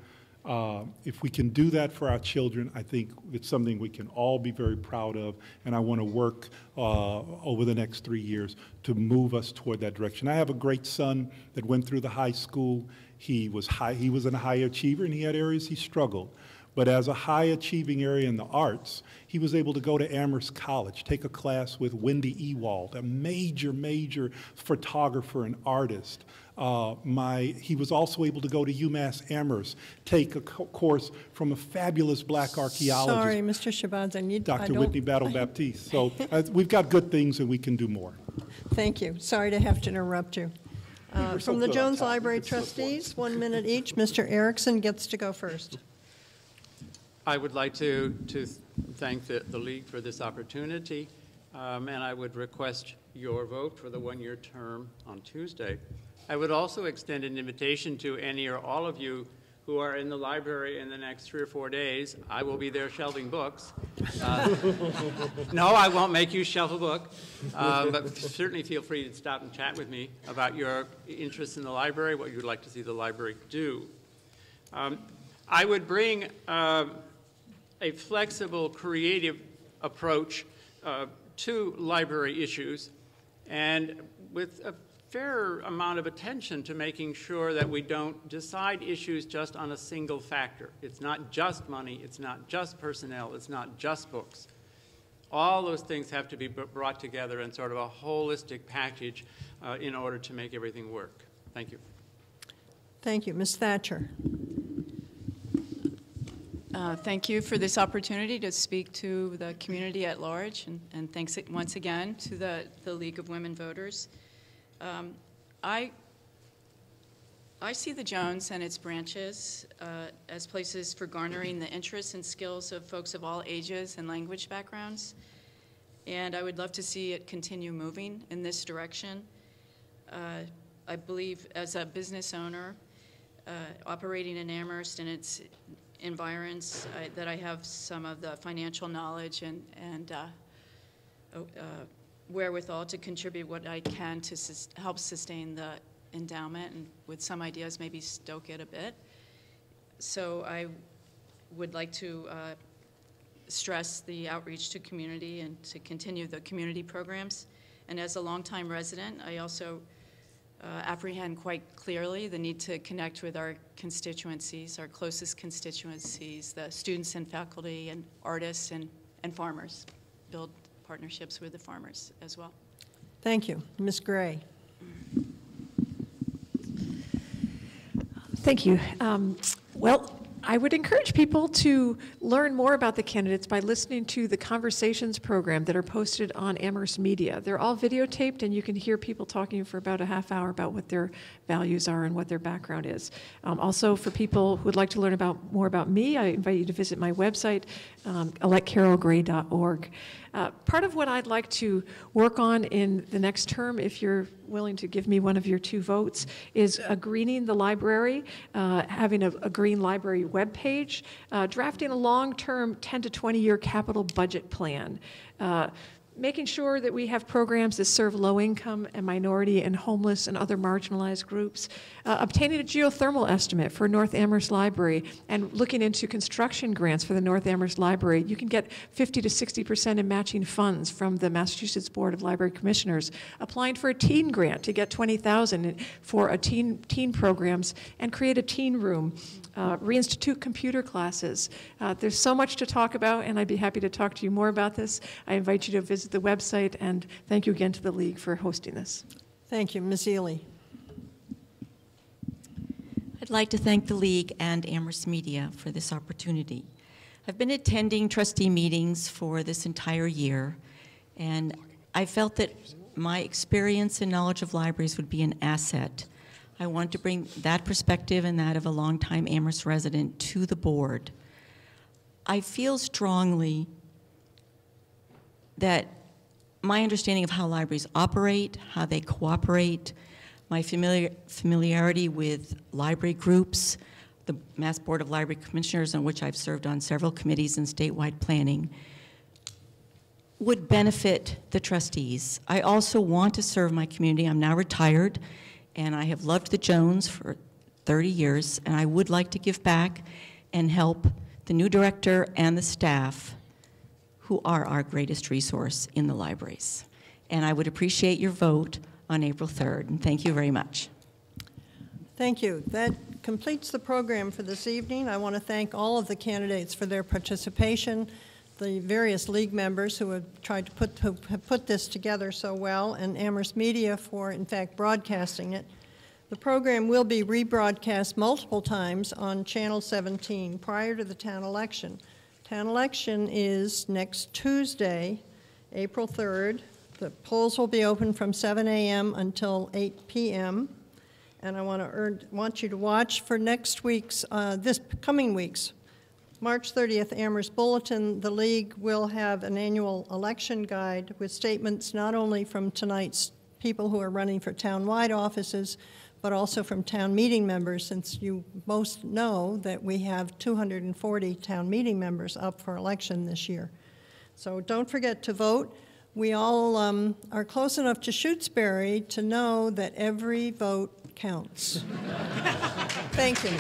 If we can do that for our children, I think it's something we can all be very proud of, and I want to work over the next 3 years to move us toward that direction. I have a great son that went through the high school. He was a high achiever, and he had areas he struggled. But as a high-achieving area in the arts, he was able to go to Amherst College, take a class with Wendy Ewald, a major photographer and artist. He was also able to go to UMass Amherst, take a course from a fabulous black archaeologist. Sorry, Mr. Shabazz, Dr. Whitney Battle Baptiste. So we've got good things and we can do more. Thank you. Sorry to have to interrupt you. From the Jones Library trustees, 1 minute each. Mr. Erickson gets to go first. I would like to thank the League for this opportunity, and I would request your vote for the one-year term on Tuesday. I would also extend an invitation to any or all of you who are in the library in the next 3 or 4 days. I will be there shelving books. No, I won't make you shelf a book, but certainly feel free to stop and chat with me about your interest in the library, what you'd like to see the library do. I would bring a flexible, creative approach to library issues, and with a fair amount of attention to making sure that we don't decide issues just on a single factor. It's not just money, it's not just personnel, it's not just books. All those things have to be brought together in sort of a holistic package in order to make everything work. Thank you. Thank you. Ms. Thatcher. Thank you for this opportunity to speak to the community at large, and thanks once again to the League of Women Voters. I see the Jones and its branches as places for garnering the interests and skills of folks of all ages and language backgrounds, and I would love to see it continue moving in this direction. I believe as a business owner operating in Amherst and its environs, that I have some of the financial knowledge and wherewithal to contribute what I can to help sustain the endowment, and with some ideas maybe stoke it a bit. So I would like to stress the outreach to community and to continue the community programs. And as a longtime resident, I also apprehend quite clearly the need to connect with our constituencies, our closest constituencies, the students and faculty and artists and farmers, build partnerships with the farmers as well. Thank you. Ms. Gray. Thank you. Well, I would encourage people to learn more about the candidates by listening to the Conversations program that are posted on Amherst Media. They're all videotaped, and you can hear people talking for about a half hour about what their values are and what their background is. Also, for people who would like to learn more about me, I invite you to visit my website, electcarolgray.org. Part of what I'd like to work on in the next term, if you're willing to give me one of your 2 votes, is greening the library, having a green library webpage, drafting a long-term 10 to 20-year capital budget plan, making sure that we have programs that serve low-income and minority and homeless and other marginalized groups, obtaining a geothermal estimate for North Amherst Library, and looking into construction grants for the North Amherst Library. You can get 50 to 60% in matching funds from the Massachusetts Board of Library Commissioners, applying for a teen grant to get $20,000 for teen programs, and create a teen room, reinstitute computer classes. There's so much to talk about, and I'd be happy to talk to you more about this. I invite you to visit the website, and thank you again to the League for hosting this. Thank you. Ms. Ely. I'd like to thank the League and Amherst Media for this opportunity. I've been attending trustee meetings for this entire year, and I felt that my experience and knowledge of libraries would be an asset. I want to bring that perspective and that of a longtime Amherst resident to the board. I feel strongly that my understanding of how libraries operate, how they cooperate, my familiarity with library groups, the Mass Board of Library Commissioners, on which I've served on several committees in statewide planning, would benefit the trustees. I also want to serve my community. I'm now retired, and I have loved the Jones for 30 years, and I would like to give back and help the new director and the staff, who are our greatest resource in the libraries. And I would appreciate your vote on April 3rd, and thank you very much. Thank you. That completes the program for this evening. I want to thank all of the candidates for their participation, the various League members who have tried to put this together so well, and Amherst Media for, in fact, broadcasting it. The program will be rebroadcast multiple times on Channel 17 prior to the town election. Town election is next Tuesday, April 3rd. The polls will be open from 7 a.m. until 8 p.m. And I want you to watch for next week's, this coming week's, March 30th Amherst Bulletin. The League will have an annual election guide with statements not only from tonight's people who are running for town-wide offices, but also from town meeting members, since you most know that we have 240 town meeting members up for election this year. So don't forget to vote. We all are close enough to Shutesbury to know that every vote counts. Thank you.